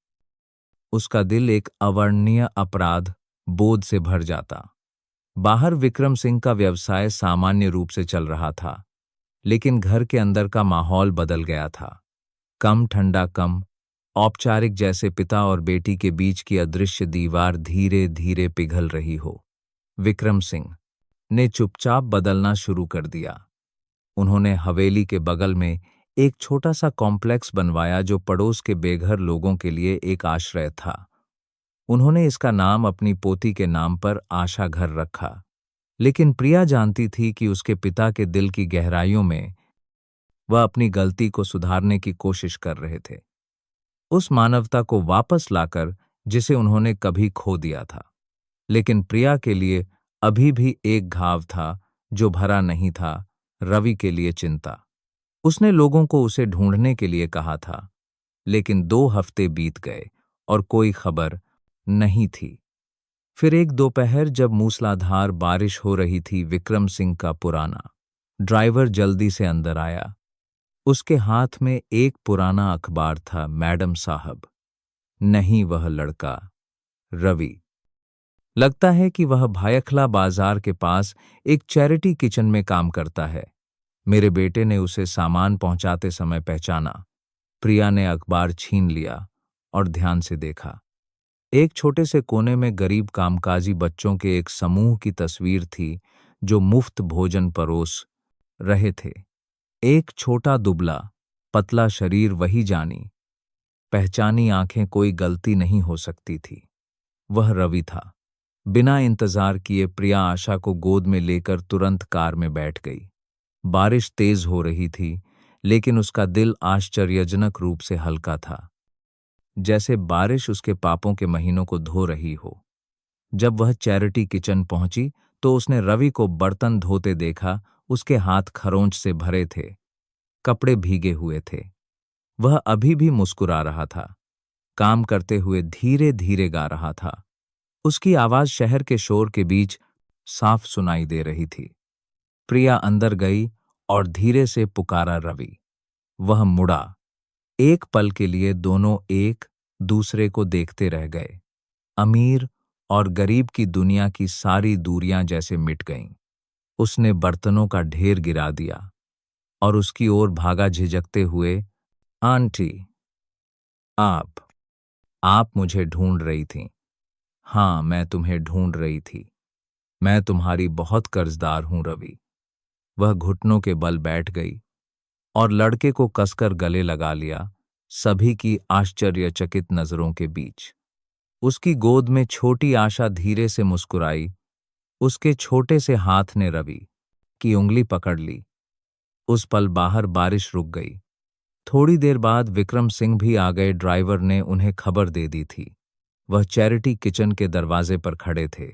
उसका दिल एक अवर्णनीय अपराध बोध से भर जाता। बाहर विक्रम सिंह का व्यवसाय सामान्य रूप से चल रहा था, लेकिन घर के अंदर का माहौल बदल गया था। कम ठंडा, कम औपचारिक, जैसे पिता और बेटी के बीच की अदृश्य दीवार धीरे धीरे पिघल रही हो। विक्रम सिंह ने चुपचाप बदलना शुरू कर दिया। उन्होंने हवेली के बगल में एक छोटा सा कॉम्प्लेक्स बनवाया जो पड़ोस के बेघर लोगों के लिए एक आश्रय था। उन्होंने इसका नाम अपनी पोती के नाम पर आशा घर रखा, लेकिन प्रिया जानती थी कि उसके पिता के दिल की गहराइयों में वह अपनी गलती को सुधारने की कोशिश कर रहे थे, उस मानवता को वापस लाकर जिसे उन्होंने कभी खो दिया था। लेकिन प्रिया के लिए अभी भी एक घाव था जो भरा नहीं था, रवि के लिए चिंता। उसने लोगों को उसे ढूंढने के लिए कहा था, लेकिन 2 हफ्ते बीत गए और कोई खबर नहीं थी। फिर एक दोपहर जब मूसलाधार बारिश हो रही थी, विक्रम सिंह का पुराना ड्राइवर जल्दी से अंदर आया। उसके हाथ में एक पुराना अखबार था। मैडम साहब, नहीं वह लड़का रवि। लगता है कि वह भायखला बाजार के पास एक चैरिटी किचन में काम करता है। मेरे बेटे ने उसे सामान पहुंचाते समय पहचाना। प्रिया ने अखबार छीन लिया और ध्यान से देखा। एक छोटे से कोने में गरीब कामकाजी बच्चों के एक समूह की तस्वीर थी जो मुफ्त भोजन परोस रहे थे। एक छोटा दुबला पतला शरीर, वही जानी पहचानी आंखें, कोई गलती नहीं हो सकती थी। वह रवि था। बिना इंतजार किए प्रिया आशा को गोद में लेकर तुरंत कार में बैठ गई। बारिश तेज हो रही थी, लेकिन उसका दिल आश्चर्यजनक रूप से हल्का था, जैसे बारिश उसके पापों के महीनों को धो रही हो। जब वह चैरिटी किचन पहुंची तो उसने रवि को बर्तन धोते देखा। उसके हाथ खरोंच से भरे थे, कपड़े भीगे हुए थे। वह अभी भी मुस्कुरा रहा था, काम करते हुए धीरे धीरे गा रहा था। उसकी आवाज शहर के शोर के बीच साफ सुनाई दे रही थी। प्रिया अंदर गई और धीरे से पुकारा, रवि। वह मुड़ा। एक पल के लिए दोनों एक दूसरे को देखते रह गए। अमीर और गरीब की दुनिया की सारी दूरियां जैसे मिट गईं। उसने बर्तनों का ढेर गिरा दिया और उसकी ओर भागा झिझकते हुए, आंटी, आप मुझे ढूंढ रही थीं। हाँ, मैं तुम्हें ढूंढ रही थी। मैं तुम्हारी बहुत कर्जदार हूं, रवि। वह घुटनों के बल बैठ गई और लड़के को कसकर गले लगा लिया, सभी की आश्चर्यचकित नजरों के बीच। उसकी गोद में छोटी आशा धीरे से मुस्कुराई। उसके छोटे से हाथ ने रवि की उंगली पकड़ ली। उस पल बाहर बारिश रुक गई। थोड़ी देर बाद विक्रम सिंह भी आ गए। ड्राइवर ने उन्हें खबर दे दी थी। वह चैरिटी किचन के दरवाजे पर खड़े थे।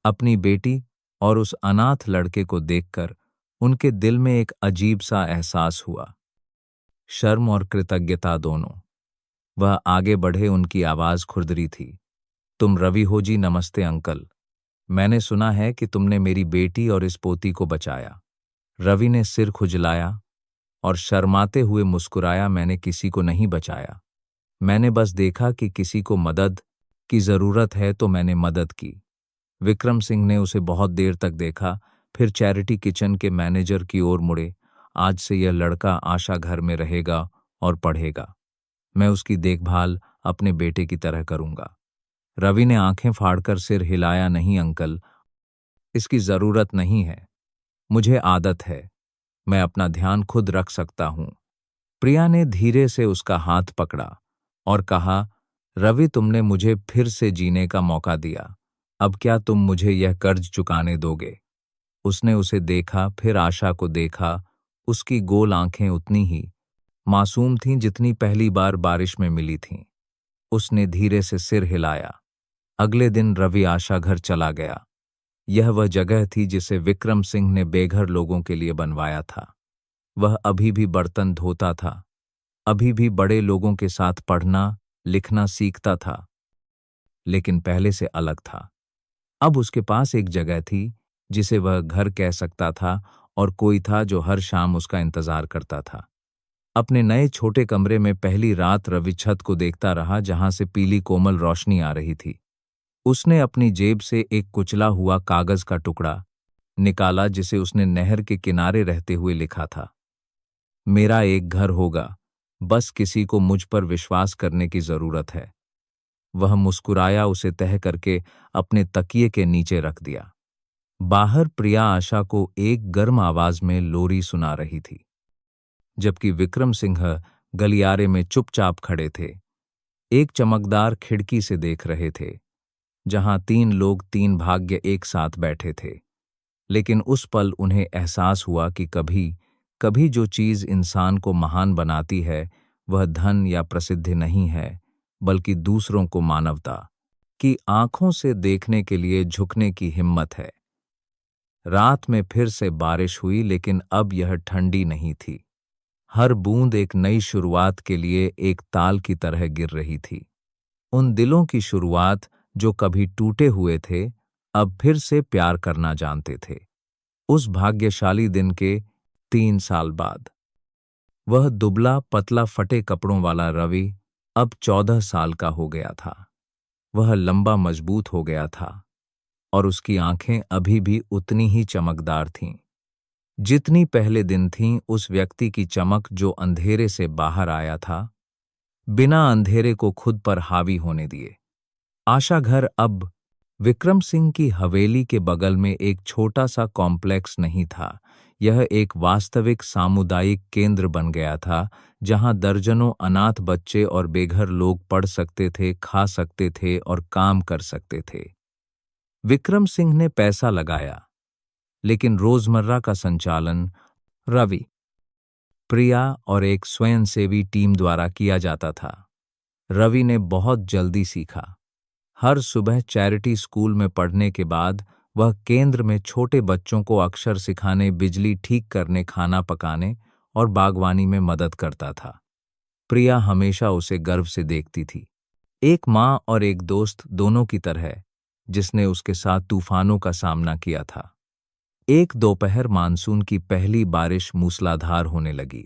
अपनी बेटी और उस अनाथ लड़के को देखकर उनके दिल में एक अजीब सा एहसास हुआ, शर्म और कृतज्ञता दोनों। वह आगे बढ़े, उनकी आवाज खुरदरी थी। तुम रवि हो जी? नमस्ते अंकल। मैंने सुना है कि तुमने मेरी बेटी और इस पोती को बचाया। रवि ने सिर खुजलाया और शर्माते हुए मुस्कुराया, मैंने किसी को नहीं बचाया। मैंने बस देखा कि किसी को मदद की जरूरत है तो मैंने मदद की। विक्रम सिंह ने उसे बहुत देर तक देखा, फिर चैरिटी किचन के मैनेजर की ओर मुड़े। आज से यह लड़का आशा घर में रहेगा और पढ़ेगा। मैं उसकी देखभाल अपने बेटे की तरह करूंगा। रवि ने आंखें फाड़कर सिर हिलाया, नहीं अंकल, इसकी जरूरत नहीं है। मुझे आदत है, मैं अपना ध्यान खुद रख सकता हूं। प्रिया ने धीरे से उसका हाथ पकड़ा और कहा, रवि, तुमने मुझे फिर से जीने का मौका दिया। अब क्या तुम मुझे यह कर्ज चुकाने दोगे? उसने उसे देखा, फिर आशा को देखा। उसकी गोल आंखें उतनी ही मासूम थीं जितनी पहली बार बारिश में मिली थीं। उसने धीरे से सिर हिलाया। अगले दिन रवि आशा घर चला गया। यह वह जगह थी जिसे विक्रम सिंह ने बेघर लोगों के लिए बनवाया था। वह अभी भी बर्तन धोता था, अभी भी बड़े लोगों के साथ पढ़ना लिखना सीखता था, लेकिन पहले से अलग था। अब उसके पास एक जगह थी जिसे वह घर कह सकता था और कोई था जो हर शाम उसका इंतजार करता था। अपने नए छोटे कमरे में पहली रात रवि छत को देखता रहा जहां से पीली कोमल रोशनी आ रही थी। उसने अपनी जेब से एक कुचला हुआ कागज का टुकड़ा निकाला जिसे उसने नहर के किनारे रहते हुए लिखा था, मेरा एक घर होगा, बस किसी को मुझ पर विश्वास करने की जरूरत है। वह मुस्कुराया, उसे तह करके अपने तकिए के नीचे रख दिया। बाहर प्रिया आशा को एक गर्म आवाज में लोरी सुना रही थी, जबकि विक्रम सिंह गलियारे में चुपचाप खड़े थे, एक चमकदार खिड़की से देख रहे थे, जहां तीन लोग तीन भाग्य एक साथ बैठे थे। लेकिन उस पल उन्हें एहसास हुआ कि कभी कभी जो चीज इंसान को महान बनाती है वह धन या प्रसिद्धि नहीं है, बल्कि दूसरों को मानवता की आंखों से देखने के लिए झुकने की हिम्मत है। रात में फिर से बारिश हुई, लेकिन अब यह ठंडी नहीं थी। हर बूंद एक नई शुरुआत के लिए एक ताल की तरह गिर रही थी। उन दिलों की शुरुआत जो कभी टूटे हुए थे, अब फिर से प्यार करना जानते थे। उस भाग्यशाली दिन के 3 साल बाद वह दुबला पतला फटे कपड़ों वाला रवि अब 14 साल का हो गया था। वह लंबा मजबूत हो गया था और उसकी आंखें अभी भी उतनी ही चमकदार थीं जितनी पहले दिन थीं। उस व्यक्ति की चमक जो अंधेरे से बाहर आया था, बिना अंधेरे को खुद पर हावी होने दिए। आशा घर अब विक्रम सिंह की हवेली के बगल में एक छोटा सा कॉम्प्लेक्स नहीं था, यह एक वास्तविक सामुदायिक केंद्र बन गया था, जहां दर्जनों अनाथ बच्चे और बेघर लोग पढ़ सकते थे, खा सकते थे और काम कर सकते थे। विक्रम सिंह ने पैसा लगाया, लेकिन रोजमर्रा का संचालन रवि, प्रिया और एक स्वयंसेवी टीम द्वारा किया जाता था। रवि ने बहुत जल्दी सीखा। हर सुबह चैरिटी स्कूल में पढ़ने के बाद वह केंद्र में छोटे बच्चों को अक्षर सिखाने, बिजली ठीक करने, खाना पकाने और बागवानी में मदद करता था। प्रिया हमेशा उसे गर्व से देखती थी, एक माँ और एक दोस्त दोनों की तरह, जिसने उसके साथ तूफानों का सामना किया था। एक दोपहर मानसून की पहली बारिश मूसलाधार होने लगी।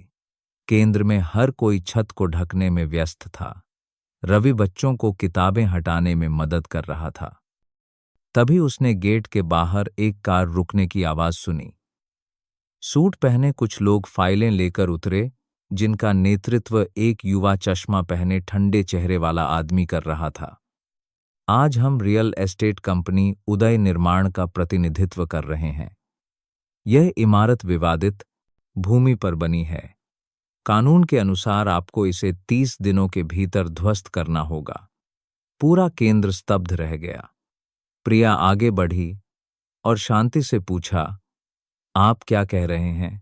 केंद्र में हर कोई छत को ढकने में व्यस्त था। रवि बच्चों को किताबें हटाने में मदद कर रहा था। तभी उसने गेट के बाहर एक कार रुकने की आवाज सुनी। सूट पहने कुछ लोग फाइलें लेकर उतरे, जिनका नेतृत्व एक युवा चश्मा पहने ठंडे चेहरे वाला आदमी कर रहा था। आज हम रियल एस्टेट कंपनी उदय निर्माण का प्रतिनिधित्व कर रहे हैं। यह इमारत विवादित भूमि पर बनी है। कानून के अनुसार आपको इसे 30 दिनों के भीतर ध्वस्त करना होगा। पूरा केंद्र स्तब्ध रह गया। प्रिया आगे बढ़ी और शांति से पूछा, आप क्या कह रहे हैं?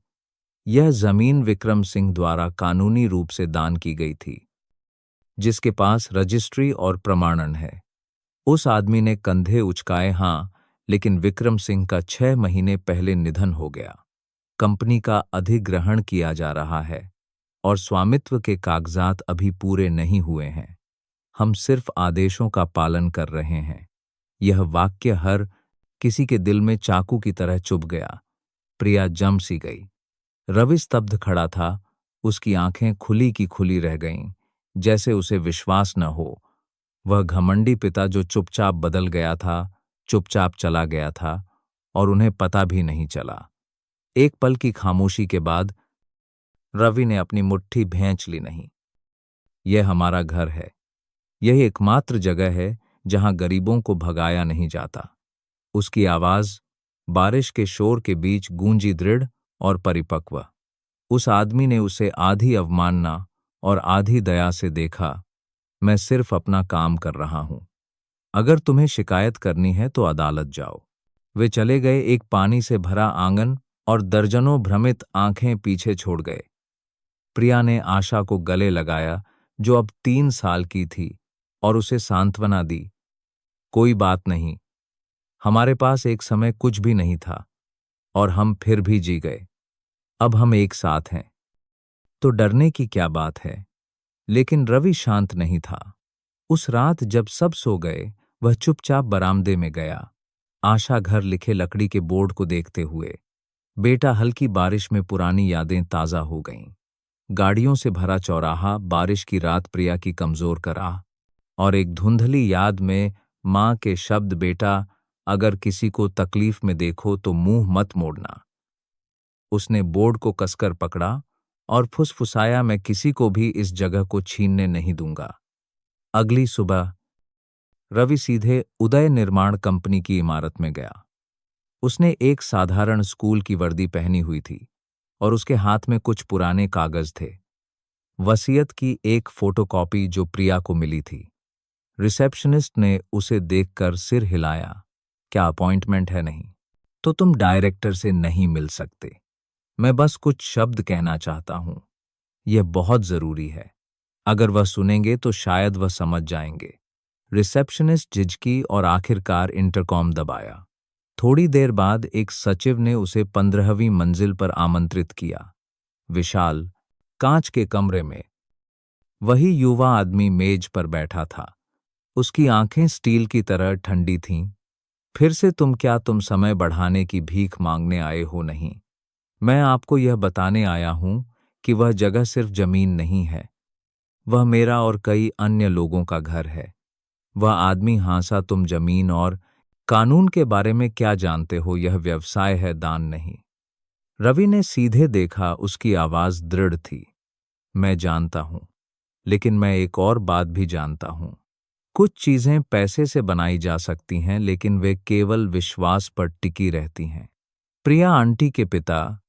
यह जमीन विक्रम सिंह द्वारा कानूनी रूप से दान की गई थी, जिसके पास रजिस्ट्री और प्रमाणन है। उस आदमी ने कंधे उचकाए। हाँ, लेकिन विक्रम सिंह का 6 महीने पहले निधन हो गया। कंपनी का अधिग्रहण किया जा रहा है और स्वामित्व के कागजात अभी पूरे नहीं हुए हैं। हम सिर्फ आदेशों का पालन कर रहे हैं। यह वाक्य हर किसी के दिल में चाकू की तरह चुभ गया। प्रिया जम सी गई। रवि स्तब्ध खड़ा था, उसकी आंखें खुली की खुली रह गईं, जैसे उसे विश्वास न हो। वह घमंडी पिता जो चुपचाप बदल गया था, चुपचाप चला गया था और उन्हें पता भी नहीं चला। एक पल की खामोशी के बाद रवि ने अपनी मुट्ठी भींच ली। नहीं, यह हमारा घर है। यह एकमात्र जगह है जहां गरीबों को भगाया नहीं जाता। उसकी आवाज बारिश के शोर के बीच गूंजी, दृढ़ और परिपक्व। उस आदमी ने उसे आधी अवमानना और आधी दया से देखा। मैं सिर्फ अपना काम कर रहा हूं। अगर तुम्हें शिकायत करनी है तो अदालत जाओ। वे चले गए। एक पानी से भरा आंगन और दर्जनों भ्रमित आंखें पीछे छोड़ गए। प्रिया ने आशा को गले लगाया, जो अब 3 साल की थी, और उसे सांत्वना दी। कोई बात नहीं, हमारे पास एक समय कुछ भी नहीं था और हम फिर भी जी गए। अब हम एक साथ हैं, तो डरने की क्या बात है? लेकिन रवि शांत नहीं था। उस रात जब सब सो गए, वह चुपचाप बरामदे में गया। आशा घर लिखे लकड़ी के बोर्ड को देखते हुए, बेटा हल्की बारिश में पुरानी यादें ताज़ा हो गईं। गाड़ियों से भरा चौराहा, बारिश की रात, प्रिया की कमजोर कराह और एक धुंधली याद में माँ के शब्द, बेटा अगर किसी को तकलीफ में देखो तो मुंह मत मोड़ना। उसने बोर्ड को कसकर पकड़ा और फुसफुसाया, मैं किसी को भी इस जगह को छीनने नहीं दूंगा। अगली सुबह रवि सीधे उदय निर्माण कंपनी की इमारत में गया। उसने एक साधारण स्कूल की वर्दी पहनी हुई थी और उसके हाथ में कुछ पुराने कागज थे। वसीयत की एक फोटोकॉपी जो प्रिया को मिली थी। रिसेप्शनिस्ट ने उसे देखकर सिर हिलाया, क्या अपॉइंटमेंट है? नहीं तो तुम डायरेक्टर से नहीं मिल सकते। मैं बस कुछ शब्द कहना चाहता हूं, यह बहुत जरूरी है। अगर वह सुनेंगे तो शायद वह समझ जाएंगे। रिसेप्शनिस्ट झिझकी और आखिरकार इंटरकॉम दबाया। थोड़ी देर बाद एक सचिव ने उसे 15वीं मंजिल पर आमंत्रित किया। विशाल कांच के कमरे में वही युवा आदमी मेज पर बैठा था। उसकी आंखें स्टील की तरह ठंडी थीं। फिर से तुम समय बढ़ाने की भीख मांगने आए हो? नहीं, मैं आपको यह बताने आया हूं कि वह जगह सिर्फ जमीन नहीं है, वह मेरा और कई अन्य लोगों का घर है। वह आदमी हंसा, तुम जमीन और कानून के बारे में क्या जानते हो? यह व्यवसाय है, दान नहीं। रवि ने सीधे देखा, उसकी आवाज दृढ़ थी। मैं जानता हूं, लेकिन मैं एक और बात भी जानता हूं। कुछ चीजें पैसे से बनाई जा सकती हैं, लेकिन वे केवल विश्वास पर टिकी रहती हैं। प्रिया आंटी के पिता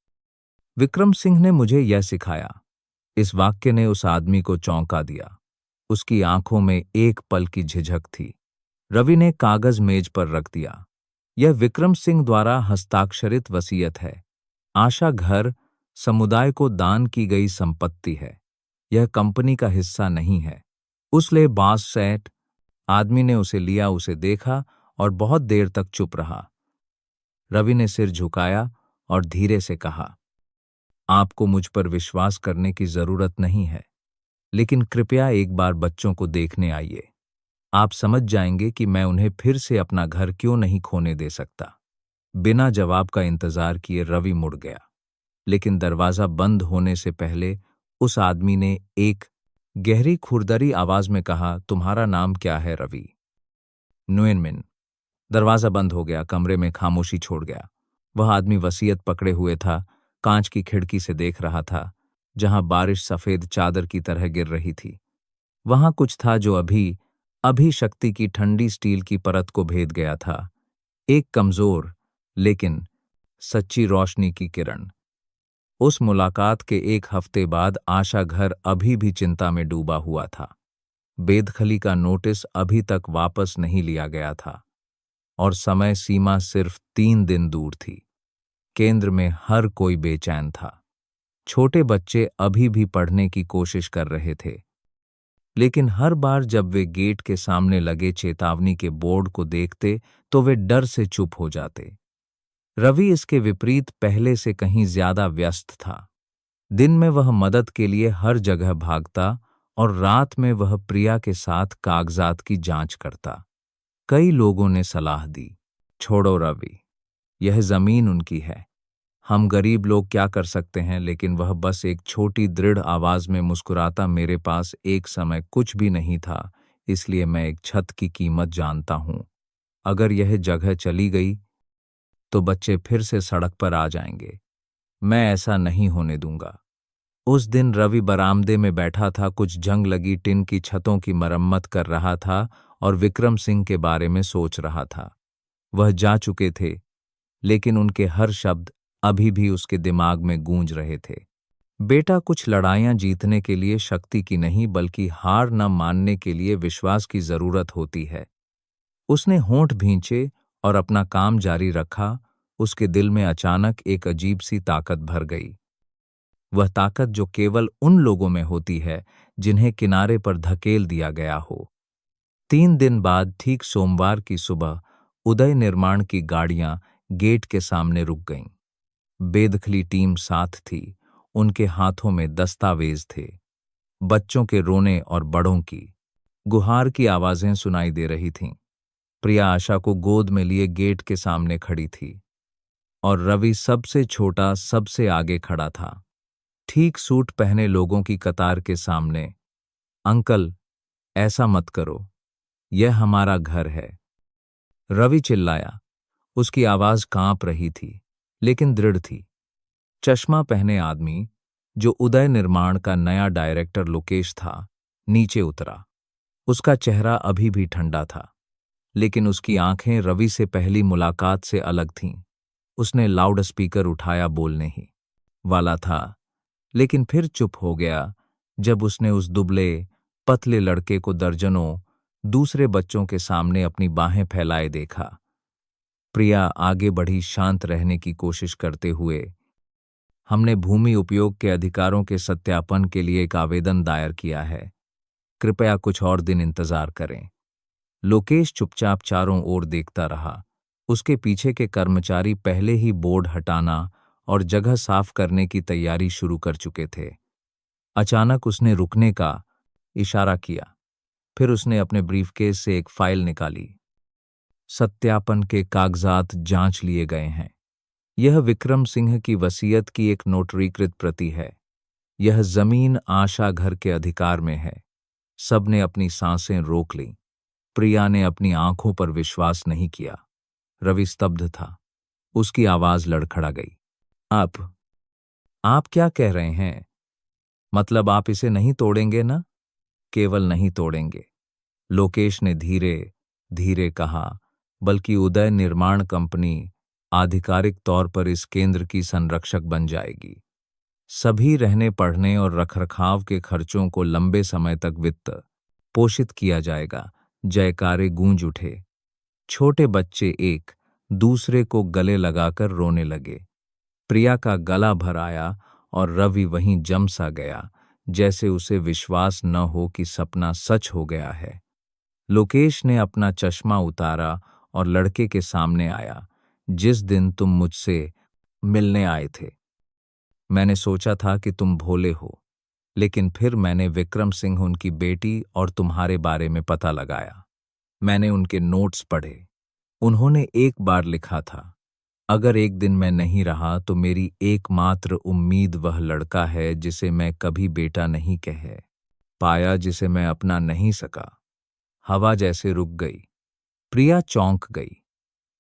विक्रम सिंह ने मुझे यह सिखाया। इस वाक्य ने उस आदमी को चौंका दिया। उसकी आंखों में एक पल की झिझक थी। रवि ने कागज मेज पर रख दिया। यह विक्रम सिंह द्वारा हस्ताक्षरित वसीयत है। आशा घर समुदाय को दान की गई संपत्ति है, यह कंपनी का हिस्सा नहीं है। उस ले बांस सेट आदमी ने उसे लिया, उसे देखा और बहुत देर तक चुप रहा। रवि ने सिर झुकाया और धीरे से कहा, आपको मुझ पर विश्वास करने की जरूरत नहीं है, लेकिन कृपया एक बार बच्चों को देखने आइए। आप समझ जाएंगे कि मैं उन्हें फिर से अपना घर क्यों नहीं खोने दे सकता। बिना जवाब का इंतजार किए रवि मुड़ गया, लेकिन दरवाजा बंद होने से पहले उस आदमी ने एक गहरी खुरदरी आवाज में कहा, तुम्हारा नाम क्या है? रवि। नुएनमिन। दरवाजा बंद हो गया, कमरे में खामोशी छोड़ गया। वह आदमी वसीयत पकड़े हुए था, कांच की खिड़की से देख रहा था, जहां बारिश सफेद चादर की तरह गिर रही थी। वहां कुछ था जो अभी अभी शक्ति की ठंडी स्टील की परत को भेद गया था। एक कमजोर लेकिन सच्ची रोशनी की किरण। उस मुलाकात के एक हफ्ते बाद आशा घर अभी भी चिंता में डूबा हुआ था। बेदखली का नोटिस अभी तक वापस नहीं लिया गया था और समय सीमा सिर्फ 3 दिन दूर थी। केंद्र में हर कोई बेचैन था। छोटे बच्चे अभी भी पढ़ने की कोशिश कर रहे थे, लेकिन हर बार जब वे गेट के सामने लगे चेतावनी के बोर्ड को देखते तो वे डर से चुप हो जाते। रवि इसके विपरीत पहले से कहीं ज्यादा व्यस्त था। दिन में वह मदद के लिए हर जगह भागता और रात में वह प्रिया के साथ कागजात की जांच करता। कई लोगों ने सलाह दी, छोड़ो रवि, यह जमीन उनकी है, हम गरीब लोग क्या कर सकते हैं? लेकिन वह बस एक छोटी दृढ़ आवाज में मुस्कुराता, मेरे पास एक समय कुछ भी नहीं था, इसलिए मैं एक छत की कीमत जानता हूं। अगर यह जगह चली गई तो बच्चे फिर से सड़क पर आ जाएंगे। मैं ऐसा नहीं होने दूंगा। उस दिन रवि बरामदे में बैठा था, कुछ जंग लगी टिन की छतों की मरम्मत कर रहा था और विक्रम सिंह के बारे में सोच रहा था। वह जा चुके थे, लेकिन उनके हर शब्द अभी भी उसके दिमाग में गूंज रहे थे। बेटा, कुछ लड़ाइयां जीतने के लिए शक्ति की नहीं बल्कि हार न मानने के लिए विश्वास की जरूरत होती है। उसने होंठ भींचे और अपना काम जारी रखा। उसके दिल में अचानक एक अजीब सी ताकत भर गई, वह ताकत जो केवल उन लोगों में होती है जिन्हें किनारे पर धकेल दिया गया हो। 3 दिन बाद ठीक सोमवार की सुबह उदय निर्माण की गाड़ियां गेट के सामने रुक गईं। बेदखली टीम साथ थी, उनके हाथों में दस्तावेज थे। बच्चों के रोने और बड़ों की गुहार की आवाजें सुनाई दे रही थीं। प्रिया आशा को गोद में लिए गेट के सामने खड़ी थी और रवि सबसे छोटा सबसे आगे खड़ा था, ठीक सूट पहने लोगों की कतार के सामने। अंकल, ऐसा मत करो, यह हमारा घर है, रवि चिल्लाया। उसकी आवाज कांप रही थी, लेकिन दृढ़ थी। चश्मा पहने आदमी, जो उदय निर्माण का नया डायरेक्टर लोकेश था, नीचे उतरा। उसका चेहरा अभी भी ठंडा था, लेकिन उसकी आंखें रवि से पहली मुलाकात से अलग थीं। उसने लाउड स्पीकर उठाया, बोलने ही वाला था, लेकिन फिर चुप हो गया जब उसने उस दुबले, पतले लड़के को दर्जनों दूसरे बच्चों के सामने अपनी बाहें फैलाए देखा। प्रिया आगे बढ़ी, शांत रहने की कोशिश करते हुए। हमने भूमि उपयोग के अधिकारों के सत्यापन के लिए एक आवेदन दायर किया है, कृपया कुछ और दिन इंतजार करें। लोकेश चुपचाप चारों ओर देखता रहा। उसके पीछे के कर्मचारी पहले ही बोर्ड हटाना और जगह साफ करने की तैयारी शुरू कर चुके थे। अचानक उसने रुकने का इशारा किया। फिर उसने अपने ब्रीफकेस से एक फाइल निकाली। सत्यापन के कागजात जांच लिए गए हैं। यह विक्रम सिंह की वसीयत की एक नोटरीकृत प्रति है। यह जमीन आशा घर के अधिकार में है। सबने अपनी सांसें रोक लीं। प्रिया ने अपनी आंखों पर विश्वास नहीं किया। रवि स्तब्ध था। उसकी आवाज लड़खड़ा गई। आप क्या कह रहे हैं? मतलब आप इसे नहीं तोड़ेंगे ना? केवल नहीं तोड़ेंगे, लोकेश ने धीरे धीरे कहा, बल्कि उदय निर्माण कंपनी आधिकारिक तौर पर इस केंद्र की संरक्षक बन जाएगी। सभी रहने पढ़ने और रखरखाव के खर्चों को लंबे समय तक वित्त पोषित किया जाएगा। जयकारे गूंज उठे। छोटे बच्चे एक दूसरे को गले लगाकर रोने लगे। प्रिया का गला भर आया और रवि वहीं जम सा गया, जैसे उसे विश्वास न हो कि सपना सच हो गया है। लोकेश ने अपना चश्मा उतारा और लड़के के सामने आया। जिस दिन तुम मुझसे मिलने आए थे, मैंने सोचा था कि तुम भोले हो, लेकिन फिर मैंने विक्रम सिंह, उनकी बेटी और तुम्हारे बारे में पता लगाया। मैंने उनके नोट्स पढ़े। उन्होंने एक बार लिखा था, अगर एक दिन मैं नहीं रहा तो मेरी एकमात्र उम्मीद वह लड़का है जिसे मैं कभी बेटा नहीं कह पाया, जिसे मैं अपना नहीं सका। हवा जैसे रुक गई। प्रिया चौंक गई।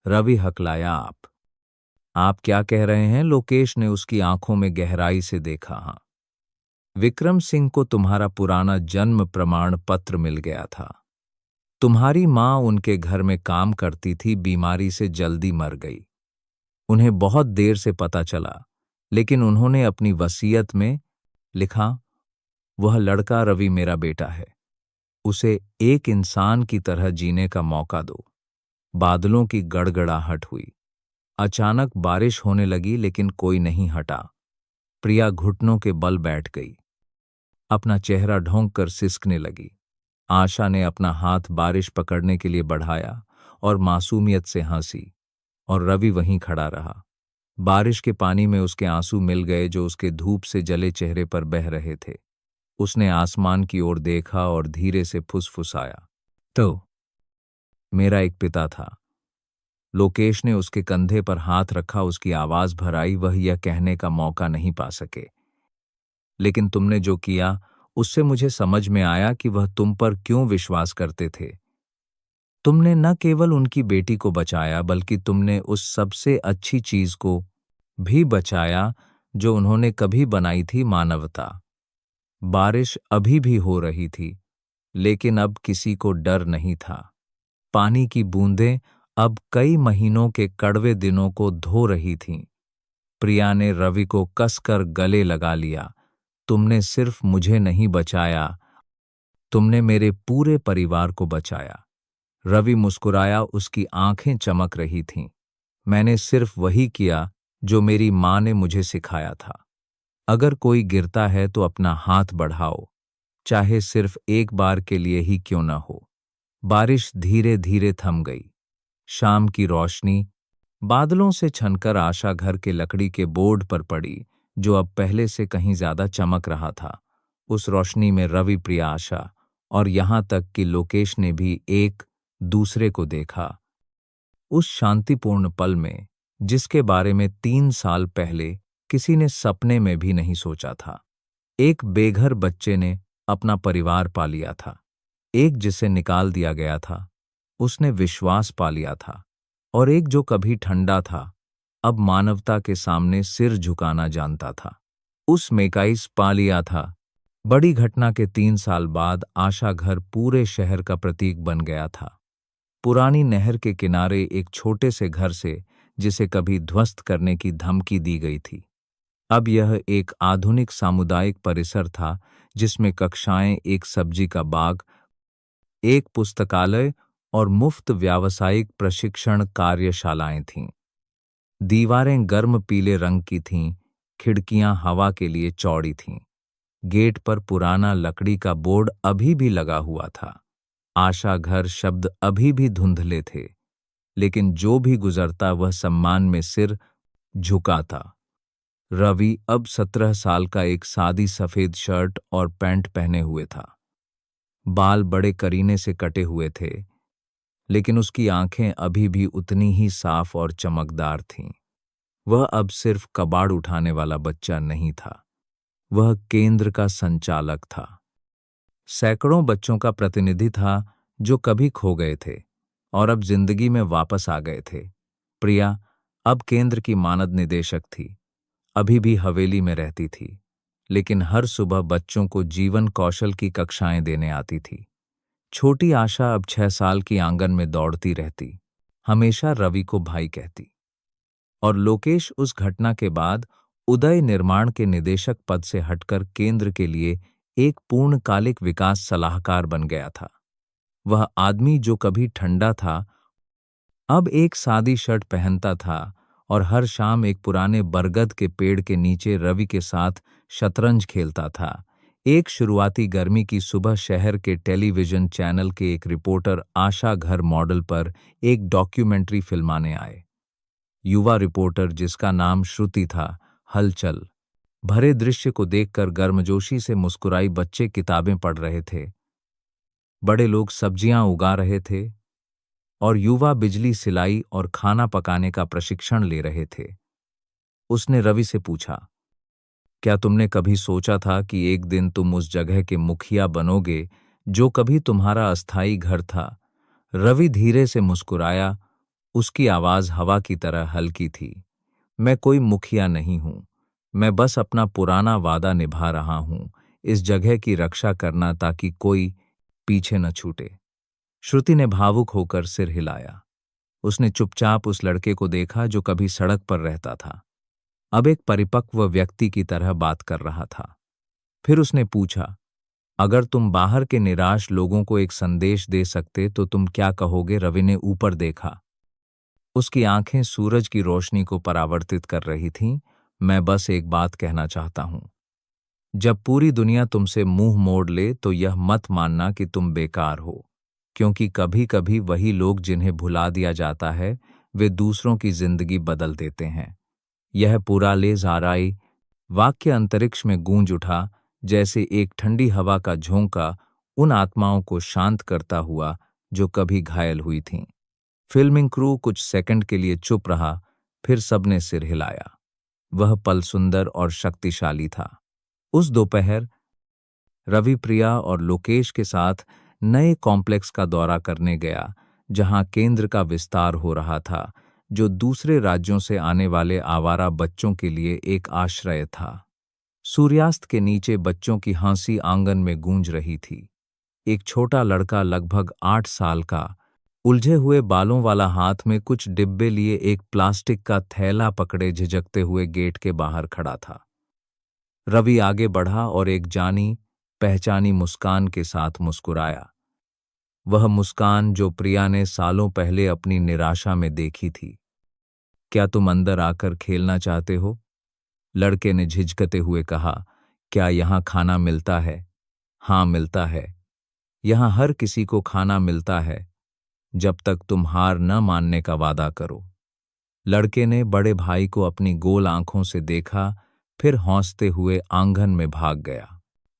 रवि हकलाया, आप क्या कह रहे हैं? लोकेश ने उसकी आंखों में गहराई से देखा। हाँ, विक्रम सिंह को तुम्हारा पुराना जन्म प्रमाण पत्र मिल गया था। तुम्हारी माँ उनके घर में काम करती थी, बीमारी से जल्दी मर गई। उन्हें बहुत देर से पता चला, लेकिन उन्होंने अपनी वसीयत में लिखा, वह लड़का रवि मेरा बेटा है, उसे एक इंसान की तरह जीने का मौका दो। बादलों की गड़गड़ाहट हुई। अचानक बारिश होने लगी, लेकिन कोई नहीं हटा। प्रिया घुटनों के बल बैठ गई, अपना चेहरा ढोंक कर सिसकने लगी। आशा ने अपना हाथ बारिश पकड़ने के लिए बढ़ाया और मासूमियत से हंसी, और रवि वहीं खड़ा रहा। बारिश के पानी में उसके आंसू मिल गए, जो उसके धूप से जले चेहरे पर बह रहे थे। उसने आसमान की ओर देखा और धीरे से फुसफुसाया, तो मेरा एक पिता था। लोकेश ने उसके कंधे पर हाथ रखा। उसकी आवाज भर आई। वह यह कहने का मौका नहीं पा सके, लेकिन तुमने जो किया उससे मुझे समझ में आया कि वह तुम पर क्यों विश्वास करते थे। तुमने न केवल उनकी बेटी को बचाया, बल्कि तुमने उस सबसे अच्छी चीज को भी बचाया जो उन्होंने कभी बनाई थी, मानवता। बारिश अभी भी हो रही थी, लेकिन अब किसी को डर नहीं था। पानी की बूंदें अब कई महीनों के कड़वे दिनों को धो रही थीं। प्रिया ने रवि को कसकर गले लगा लिया। तुमने सिर्फ मुझे नहीं बचाया, तुमने मेरे पूरे परिवार को बचाया। रवि मुस्कुराया, उसकी आंखें चमक रही थीं। मैंने सिर्फ वही किया जो मेरी माँ ने मुझे सिखाया था। अगर कोई गिरता है तो अपना हाथ बढ़ाओ, चाहे सिर्फ एक बार के लिए ही क्यों न हो। बारिश धीरे धीरे थम गई। शाम की रोशनी बादलों से छनकर आशा घर के लकड़ी के बोर्ड पर पड़ी, जो अब पहले से कहीं ज्यादा चमक रहा था। उस रोशनी में रवि, प्रिया, आशा और यहां तक कि लोकेश ने भी एक दूसरे को देखा। उस शांतिपूर्ण पल में, जिसके बारे में 3 साल पहले किसी ने सपने में भी नहीं सोचा था। एक बेघर बच्चे ने अपना परिवार पा लिया था। एक जिसे निकाल दिया गया था, उसने विश्वास पा लिया था। और एक जो कभी ठंडा था, अब मानवता के सामने सिर झुकाना जानता था। उस मेकाइस पा लिया था। बड़ी घटना के 3 साल बाद आशा घर पूरे शहर का प्रतीक बन गया था। पुरानी नहर के किनारे एक छोटे से घर से, जिसे कभी ध्वस्त करने की धमकी दी गई थी, अब यह एक आधुनिक सामुदायिक परिसर था, जिसमें कक्षाएं, एक सब्जी का बाग, एक पुस्तकालय और मुफ्त व्यावसायिक प्रशिक्षण कार्यशालाएं थीं। दीवारें गर्म पीले रंग की थीं, खिड़कियां हवा के लिए चौड़ी थीं। गेट पर पुराना लकड़ी का बोर्ड अभी भी लगा हुआ था। आशा घर शब्द अभी भी धुंधले थे, लेकिन जो भी गुजरता वह सम्मान में सिर झुकाता। रवि अब 17 साल का एक सादी सफेद शर्ट और पैंट पहने हुए था। बाल बड़े करीने से कटे हुए थे, लेकिन उसकी आंखें अभी भी उतनी ही साफ और चमकदार थीं। वह अब सिर्फ कबाड़ उठाने वाला बच्चा नहीं था, वह केंद्र का संचालक था। सैकड़ों बच्चों का प्रतिनिधि था जो कभी खो गए थे और अब जिंदगी में वापस आ गए थे। प्रिया अब केंद्र की मानद निदेशक थी। अभी भी हवेली में रहती थी, लेकिन हर सुबह बच्चों को जीवन कौशल की कक्षाएं देने आती थी। छोटी आशा अब 6 साल की आंगन में दौड़ती रहती, हमेशा रवि को भाई कहती। और लोकेश उस घटना के बाद उदय निर्माण के निदेशक पद से हटकर केंद्र के लिए एक पूर्णकालिक विकास सलाहकार बन गया था। वह आदमी जो कभी ठंडा था, अब एक सादी शर्ट पहनता था और हर शाम एक पुराने बरगद के पेड़ के नीचे रवि के साथ शतरंज खेलता था। एक शुरुआती गर्मी की सुबह शहर के टेलीविजन चैनल के एक रिपोर्टर आशा घर मॉडल पर एक डॉक्यूमेंट्री फिल्माने आए। युवा रिपोर्टर, जिसका नाम श्रुति था, हलचल भरे दृश्य को देखकर गर्मजोशी से मुस्कुराई। बच्चे किताबें पढ़ रहे थे, बड़े लोग सब्जियां उगा रहे थे और युवा बिजली, सिलाई और खाना पकाने का प्रशिक्षण ले रहे थे। उसने रवि से पूछा, क्या तुमने कभी सोचा था कि एक दिन तुम उस जगह के मुखिया बनोगे जो कभी तुम्हारा अस्थायी घर था? रवि धीरे से मुस्कुराया। उसकी आवाज हवा की तरह हल्की थी। मैं कोई मुखिया नहीं हूं, मैं बस अपना पुराना वादा निभा रहा हूं, इस जगह की रक्षा करना ताकि कोई पीछे न छूटे। श्रुति ने भावुक होकर सिर हिलाया। उसने चुपचाप उस लड़के को देखा जो कभी सड़क पर रहता था, अब एक परिपक्व व्यक्ति की तरह बात कर रहा था। फिर उसने पूछा, अगर तुम बाहर के निराश लोगों को एक संदेश दे सकते तो तुम क्या कहोगे? रवि ने ऊपर देखा। उसकी आंखें सूरज की रोशनी को परावर्तित कर रही थीं। मैं बस एक बात कहना चाहता हूं, जब पूरी दुनिया तुमसे मुंह मोड़ ले तो यह मत मानना कि तुम बेकार हो, क्योंकि कभी कभी वही लोग जिन्हें भुला दिया जाता है, वे दूसरों की जिंदगी बदल देते हैं। यह पूरा ले जाराई वाक्य अंतरिक्ष में गूंज उठा, जैसे एक ठंडी हवा का झोंका, उन आत्माओं को शांत करता हुआ जो कभी घायल हुई थीं। फिल्मिंग क्रू कुछ सेकंड के लिए चुप रहा, फिर सबने सिर हिलाया। वह पल सुंदर और शक्तिशाली था। उस दोपहर रवि प्रिया और लोकेश के साथ नए कॉम्प्लेक्स का दौरा करने गया, जहां केंद्र का विस्तार हो रहा था, जो दूसरे राज्यों से आने वाले आवारा बच्चों के लिए एक आश्रय था। सूर्यास्त के नीचे बच्चों की हंसी आंगन में गूंज रही थी। एक छोटा लड़का, लगभग 8 साल का, उलझे हुए बालों वाला, हाथ में कुछ डिब्बे लिए एक प्लास्टिक का थैला पकड़े झिझकते हुए गेट के बाहर खड़ा था। रवि आगे बढ़ा और एक जानी पहचानी मुस्कान के साथ मुस्कुराया। वह मुस्कान जो प्रिया ने सालों पहले अपनी निराशा में देखी थी। क्या तुम अंदर आकर खेलना चाहते हो? लड़के ने झिझकते हुए कहा। क्या यहाँ खाना मिलता है? हाँ, मिलता है। यहाँ हर किसी को खाना मिलता है, जब तक तुम हार न मानने का वादा करो। लड़के ने बड़े भाई को अपनी गोल आंखों से देखा, फिर हौंसते हुए आंगन में भाग गया।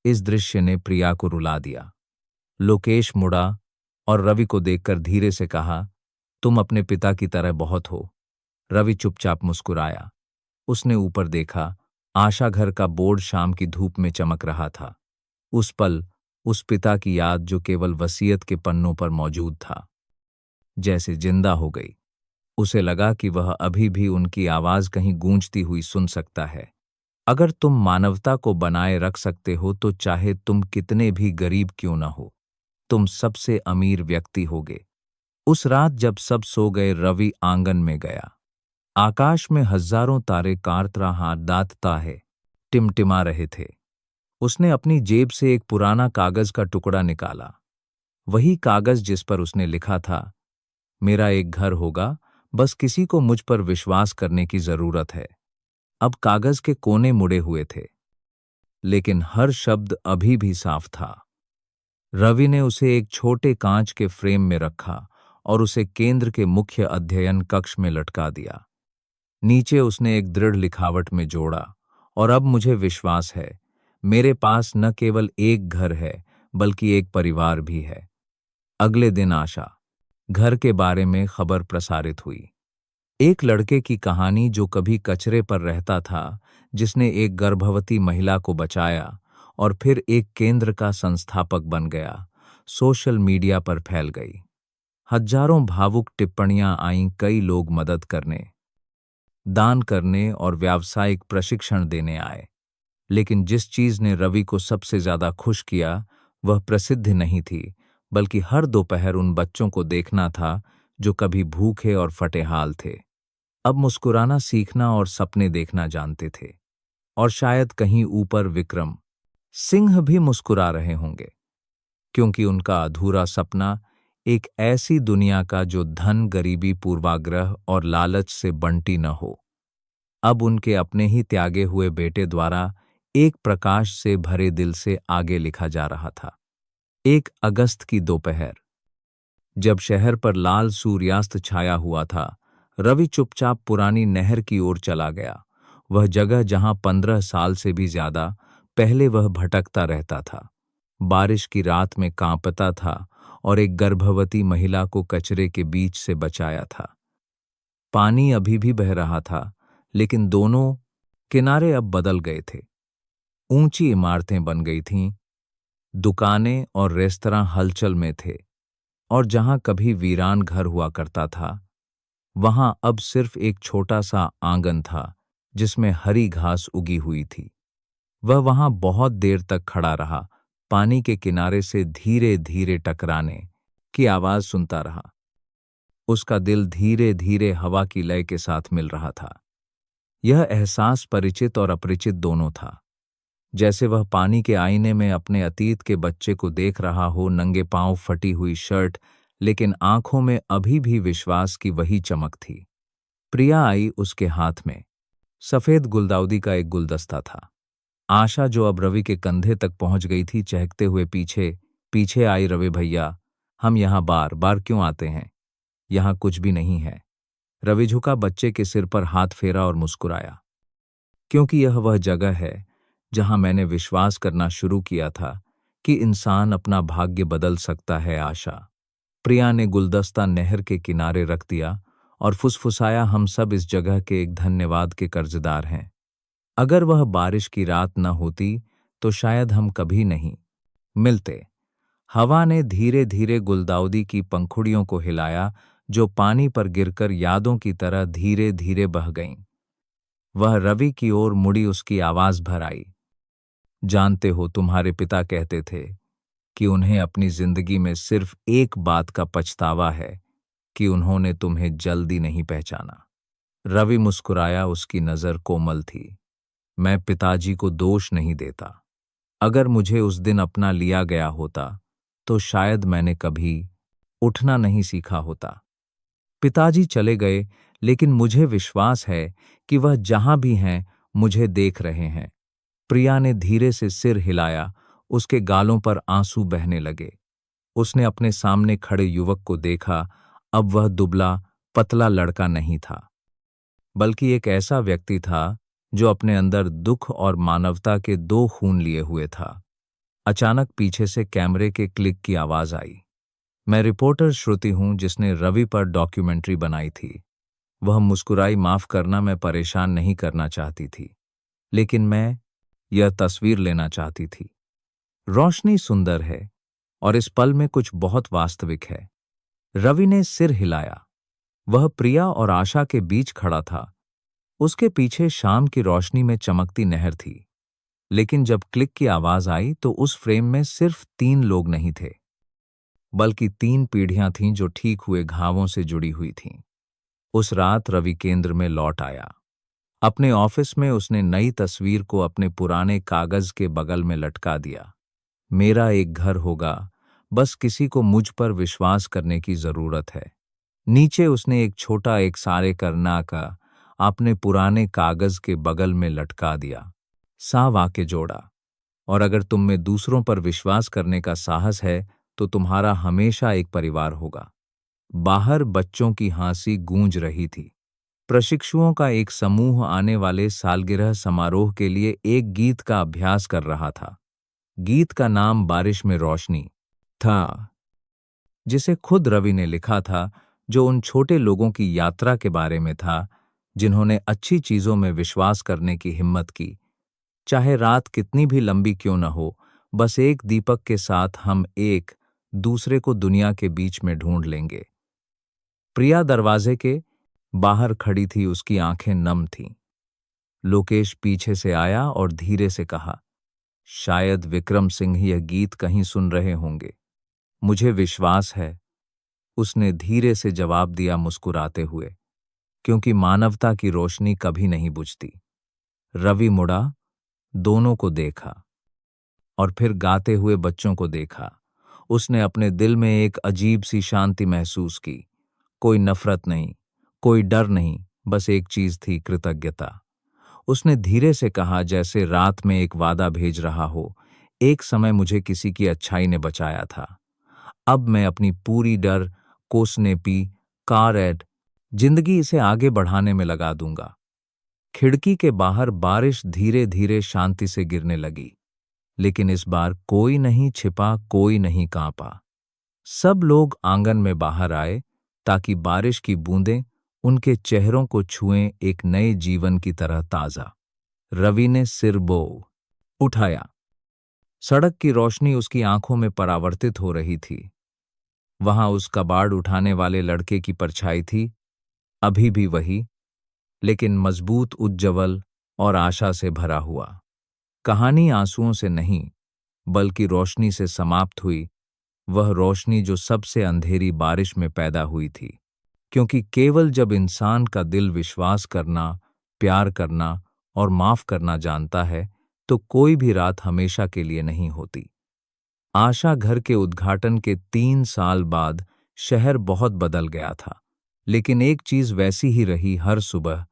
इस दृश्य ने प्रिया को रुला दिया। लोकेश मुड़ा और रवि को देखकर धीरे से कहा, तुम अपने पिता की तरह बहुत हो। रवि चुपचाप मुस्कुराया। उसने ऊपर देखा। आशा घर का बोर्ड शाम की धूप में चमक रहा था। उस पल उस पिता की याद जो केवल वसीयत के पन्नों पर मौजूद था, जैसे जिंदा हो गई। उसे लगा कि वह अभी भी उनकी आवाज कहीं गूंजती हुई सुन सकता है। अगर तुम मानवता को बनाए रख सकते हो तो चाहे तुम कितने भी गरीब क्यों न हो, तुम सबसे अमीर व्यक्ति होगे। उस रात जब सब सो गए, रवि आंगन में गया। आकाश में हजारों तारे कारतराहा दातता है टिमटिमा रहे थे। उसने अपनी जेब से एक पुराना कागज का टुकड़ा निकाला, वही कागज जिस पर उसने लिखा था, मेरा एक घर होगा, बस किसी को मुझ पर विश्वास करने की जरूरत है। अब कागज के कोने मुड़े हुए थे, लेकिन हर शब्द अभी भी साफ था। रवि ने उसे एक छोटे कांच के फ्रेम में रखा और उसे केंद्र के मुख्य अध्ययन कक्ष में लटका दिया। नीचे उसने एक दृढ़ लिखावट में जोड़ा, और अब मुझे विश्वास है, मेरे पास न केवल एक घर है बल्कि एक परिवार भी है। अगले दिन आशा घर के बारे में खबर प्रसारित हुई। एक लड़के की कहानी जो कभी कचरे पर रहता था, जिसने एक गर्भवती महिला को बचाया और फिर एक केंद्र का संस्थापक बन गया, सोशल मीडिया पर फैल गई। हजारों भावुक टिप्पणियां आईं। कई लोग मदद करने, दान करने और व्यावसायिक प्रशिक्षण देने आए। लेकिन जिस चीज ने रवि को सबसे ज्यादा खुश किया, वह प्रसिद्धि नहीं थी, बल्कि हर दोपहर उन बच्चों को देखना था जो कभी भूखे और फटेहाल थे, अब मुस्कुराना सीखना और सपने देखना जानते थे। और शायद कहीं ऊपर विक्रम सिंह भी मुस्कुरा रहे होंगे, क्योंकि उनका अधूरा सपना एक ऐसी दुनिया का जो धन, गरीबी, पूर्वाग्रह और लालच से बंटी न हो, अब उनके अपने ही त्यागे हुए बेटे द्वारा एक प्रकाश से भरे दिल से आगे लिखा जा रहा था। 1 अगस्त की दोपहर, जब शहर पर लाल सूर्यास्त छाया हुआ था, रवि चुपचाप पुरानी नहर की ओर चला गया। वह जगह जहां 15 साल से भी ज्यादा पहले वह भटकता रहता था, बारिश की रात में कांपता था और एक गर्भवती महिला को कचरे के बीच से बचाया था। पानी अभी भी बह रहा था, लेकिन दोनों किनारे अब बदल गए थे। ऊंची इमारतें बन गई थीं, दुकानें और रेस्तरां हलचल में थे, और जहां कभी वीरान घर हुआ करता था, वहां अब सिर्फ एक छोटा सा आंगन था जिसमें हरी घास उगी हुई थी। वह वहां बहुत देर तक खड़ा रहा, पानी के किनारे से धीरे धीरे टकराने की आवाज सुनता रहा। उसका दिल धीरे धीरे हवा की लय के साथ मिल रहा था। यह एहसास परिचित और अपरिचित दोनों था, जैसे वह पानी के आईने में अपने अतीत के बच्चे को देख रहा हो, नंगे पांव, फटी हुई शर्ट, लेकिन आंखों में अभी भी विश्वास की वही चमक थी। प्रिया आई। उसके हाथ में सफेद गुलदाउदी का एक गुलदस्ता था। आशा, जो अब रवि के कंधे तक पहुंच गई थी, चहकते हुए पीछे पीछे आई। रवि भैया, हम यहाँ बार बार क्यों आते हैं? यहाँ कुछ भी नहीं है। रवि झुका, बच्चे के सिर पर हाथ फेरा और मुस्कुराया। क्योंकि यह वह जगह है जहां मैंने विश्वास करना शुरू किया था कि इंसान अपना भाग्य बदल सकता है। आशा। प्रिया ने गुलदस्ता नहर के किनारे रख दिया और फुसफुसाया, हम सब इस जगह के एक धन्यवाद के कर्जदार हैं। अगर वह बारिश की रात न होती तो शायद हम कभी नहीं मिलते। हवा ने धीरे धीरे गुलदाउदी की पंखुड़ियों को हिलाया, जो पानी पर गिरकर यादों की तरह धीरे धीरे बह गईं। वह रवि की ओर मुड़ी, उसकी आवाज भर आई, जानते हो, तुम्हारे पिता कहते थे कि उन्हें अपनी जिंदगी में सिर्फ एक बात का पछतावा है कि उन्होंने तुम्हें जल्दी नहीं पहचाना। रवि मुस्कुराया, उसकी नजर कोमल थी। मैं पिताजी को दोष नहीं देता। अगर मुझे उस दिन अपना लिया गया होता तो शायद मैंने कभी उठना नहीं सीखा होता। पिताजी चले गए, लेकिन मुझे विश्वास है कि वह जहां भी हैं मुझे देख रहे हैं। प्रिया ने धीरे से सिर हिलाया, उसके गालों पर आंसू बहने लगे। उसने अपने सामने खड़े युवक को देखा। अब वह दुबला पतला लड़का नहीं था, बल्कि एक ऐसा व्यक्ति था जो अपने अंदर दुख और मानवता के 2 खून लिए हुए था। अचानक पीछे से कैमरे के क्लिक की आवाज आई। मैं रिपोर्टर श्रुति हूं जिसने रवि पर डॉक्यूमेंट्री बनाई थी। वह मुस्कुराई। माफ करना, मैं परेशान नहीं करना चाहती थी, लेकिन मैं यह तस्वीर लेना चाहती थी। रोशनी सुंदर है और इस पल में कुछ बहुत वास्तविक है। रवि ने सिर हिलाया। वह प्रिया और आशा के बीच खड़ा था। उसके पीछे शाम की रोशनी में चमकती नहर थी। लेकिन जब क्लिक की आवाज आई तो उस फ्रेम में सिर्फ 3 लोग नहीं थे, बल्कि 3 पीढ़ियां थीं जो ठीक हुए घावों से जुड़ी हुई थीं। उस रात रवि केंद्र में लौट आया। अपने ऑफिस में उसने नई तस्वीर को अपने पुराने कागज के बगल में लटका दिया। मेरा एक घर होगा, बस किसी को मुझ पर विश्वास करने की जरूरत है। नीचे उसने एक छोटा एक सारे करना का अपने पुराने कागज के बगल में लटका दिया। सा वाक्य जोड़ा, और अगर तुम में दूसरों पर विश्वास करने का साहस है तो तुम्हारा हमेशा एक परिवार होगा। बाहर बच्चों की हंसी गूंज रही थी। प्रशिक्षुओं का एक समूह आने वाले सालगिरह समारोह के लिए एक गीत का अभ्यास कर रहा था। गीत का नाम बारिश में रोशनी था, जिसे खुद रवि ने लिखा था, जो उन छोटे लोगों की यात्रा के बारे में था जिन्होंने अच्छी चीजों में विश्वास करने की हिम्मत की। चाहे रात कितनी भी लंबी क्यों न हो, बस एक दीपक के साथ हम एक दूसरे को दुनिया के बीच में ढूंढ लेंगे। प्रिया दरवाजे के बाहर खड़ी थी। उसकी आंखें नम थीं। लोकेश पीछे से आया और धीरे से कहा, शायद विक्रम सिंह यह गीत कहीं सुन रहे होंगे। मुझे विश्वास है, उसने धीरे से जवाब दिया मुस्कुराते हुए, क्योंकि मानवता की रोशनी कभी नहीं बुझती। रवि मुड़ा, दोनों को देखा और फिर गाते हुए बच्चों को देखा। उसने अपने दिल में एक अजीब सी शांति महसूस की। कोई नफरत नहीं, कोई डर नहीं, बस एक चीज थी, कृतज्ञता। उसने धीरे से कहा, जैसे रात में एक वादा भेज रहा हो, एक समय मुझे किसी की अच्छाई ने बचाया था। अब मैं अपनी पूरी डर कोसने पी कार एड जिंदगी इसे आगे बढ़ाने में लगा दूंगा। खिड़की के बाहर बारिश धीरे धीरे शांति से गिरने लगी, लेकिन इस बार कोई नहीं छिपा, कोई नहीं कांपा। सब लोग आंगन में बाहर आए ताकि बारिश की बूंदें उनके चेहरों को छुएं, एक नए जीवन की तरह ताजा। रवि ने सिर बो उठाया। सड़क की रोशनी उसकी आंखों में परावर्तित हो रही थी। वहां उस कबाड़ उठाने वाले लड़के की परछाई थी, अभी भी वही, लेकिन मजबूत, उज्ज्वल और आशा से भरा हुआ। कहानी आंसुओं से नहीं, बल्कि रोशनी से समाप्त हुई। वह रोशनी जो सबसे अंधेरी बारिश में पैदा हुई थी, क्योंकि केवल जब इंसान का दिल विश्वास करना, प्यार करना और माफ करना जानता है, तो कोई भी रात हमेशा के लिए नहीं होती। आशा घर के उद्घाटन के 3 साल बाद शहर बहुत बदल गया था, लेकिन एक चीज वैसी ही रही। हर सुबह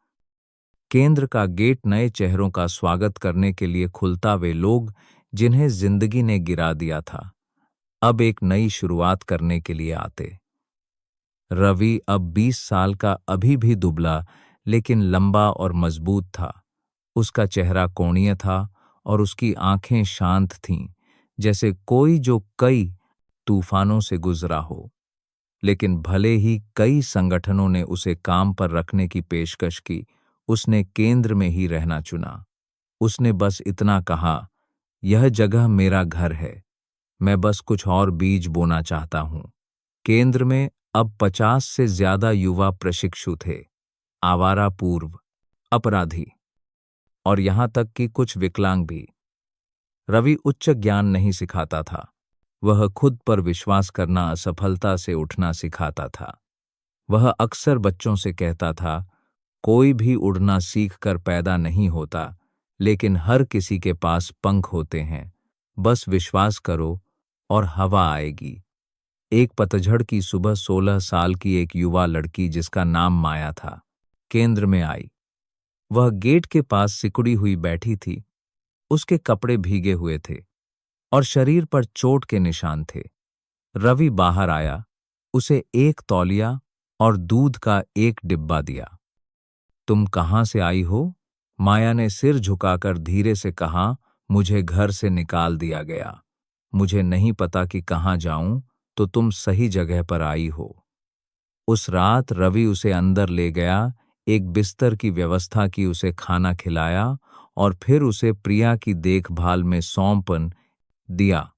केंद्र का गेट नए चेहरों का स्वागत करने के लिए खुलता। वे लोग जिन्हें जिंदगी ने गिरा दिया था, अब एक नई शुरुआत करने के लिए आते। रवि अब 20 साल का, अभी भी दुबला, लेकिन लंबा और मजबूत था। उसका चेहरा कोणीय था और उसकी आंखें शांत थीं, जैसे कोई जो कई तूफानों से गुजरा हो। लेकिन भले ही कई संगठनों ने उसे काम पर रखने की पेशकश की, उसने केंद्र में ही रहना चुना। उसने बस इतना कहा, यह जगह मेरा घर है, मैं बस कुछ और बीज बोना चाहता हूं। केंद्र में अब 50 से ज्यादा युवा प्रशिक्षु थे, आवारा पूर्व, अपराधी और यहां तक कि कुछ विकलांग भी। रवि उच्च ज्ञान नहीं सिखाता था, वह खुद पर विश्वास करना, असफलता से उठना सिखाता था। वह अक्सर बच्चों से कहता था, कोई भी उड़ना सीख कर पैदा नहीं होता, लेकिन हर किसी के पास पंख होते हैं, बस विश्वास करो और हवा आएगी। एक पतझड़ की सुबह 16 साल की एक युवा लड़की जिसका नाम माया था, केंद्र में आई। वह गेट के पास सिकुड़ी हुई बैठी थी। उसके कपड़े भीगे हुए थे और शरीर पर चोट के निशान थे। रवि बाहर आया, उसे एक तौलिया और दूध का एक डिब्बा दिया। तुम कहां से आई हो? माया ने सिर झुकाकर धीरे से कहा, मुझे घर से निकाल दिया गया। मुझे नहीं पता कि कहां जाऊं, तो तुम सही जगह पर आई हो। उस रात रवि उसे अंदर ले गया, एक बिस्तर की व्यवस्था की, उसे खाना खिलाया और फिर उसे प्रिया की देखभाल में सौंपन दिया।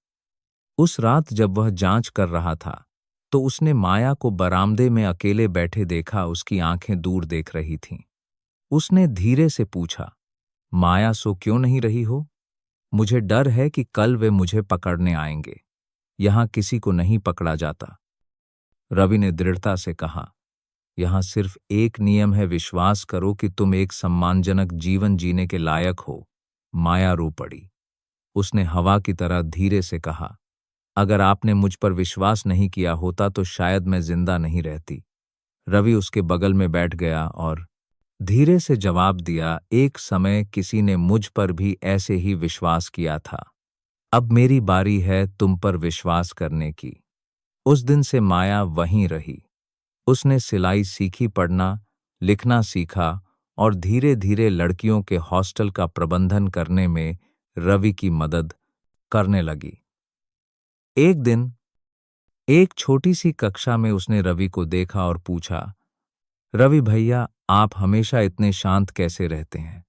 उस रात जब वह जांच कर रहा था, तो उसने माया को बरामदे में अकेले बैठे देखा। उसकी आंखें दूर देख रही थीं। उसने धीरे से पूछा, माया, सो क्यों नहीं रही हो? मुझे डर है कि कल वे मुझे पकड़ने आएंगे। यहां किसी को नहीं पकड़ा जाता। रवि ने दृढ़ता से कहा, यहां सिर्फ एक नियम है, विश्वास करो कि तुम एक सम्मानजनक जीवन जीने के लायक हो। माया रो पड़ी। उसने हवा की तरह धीरे से कहा, अगर आपने मुझ पर विश्वास नहीं किया होता तो शायद मैं जिंदा नहीं रहती। रवि उसके बगल में बैठ गया और धीरे से जवाब दिया, एक समय किसी ने मुझ पर भी ऐसे ही विश्वास किया था। अब मेरी बारी है तुम पर विश्वास करने की। उस दिन से माया वहीं रही। उसने सिलाई सीखी, पढ़ना लिखना सीखा और धीरे धीरे लड़कियों के हॉस्टल का प्रबंधन करने में रवि की मदद करने लगी। एक दिन एक छोटी सी कक्षा में उसने रवि को देखा और पूछा, रवि भैया, आप हमेशा इतने शांत कैसे रहते हैं?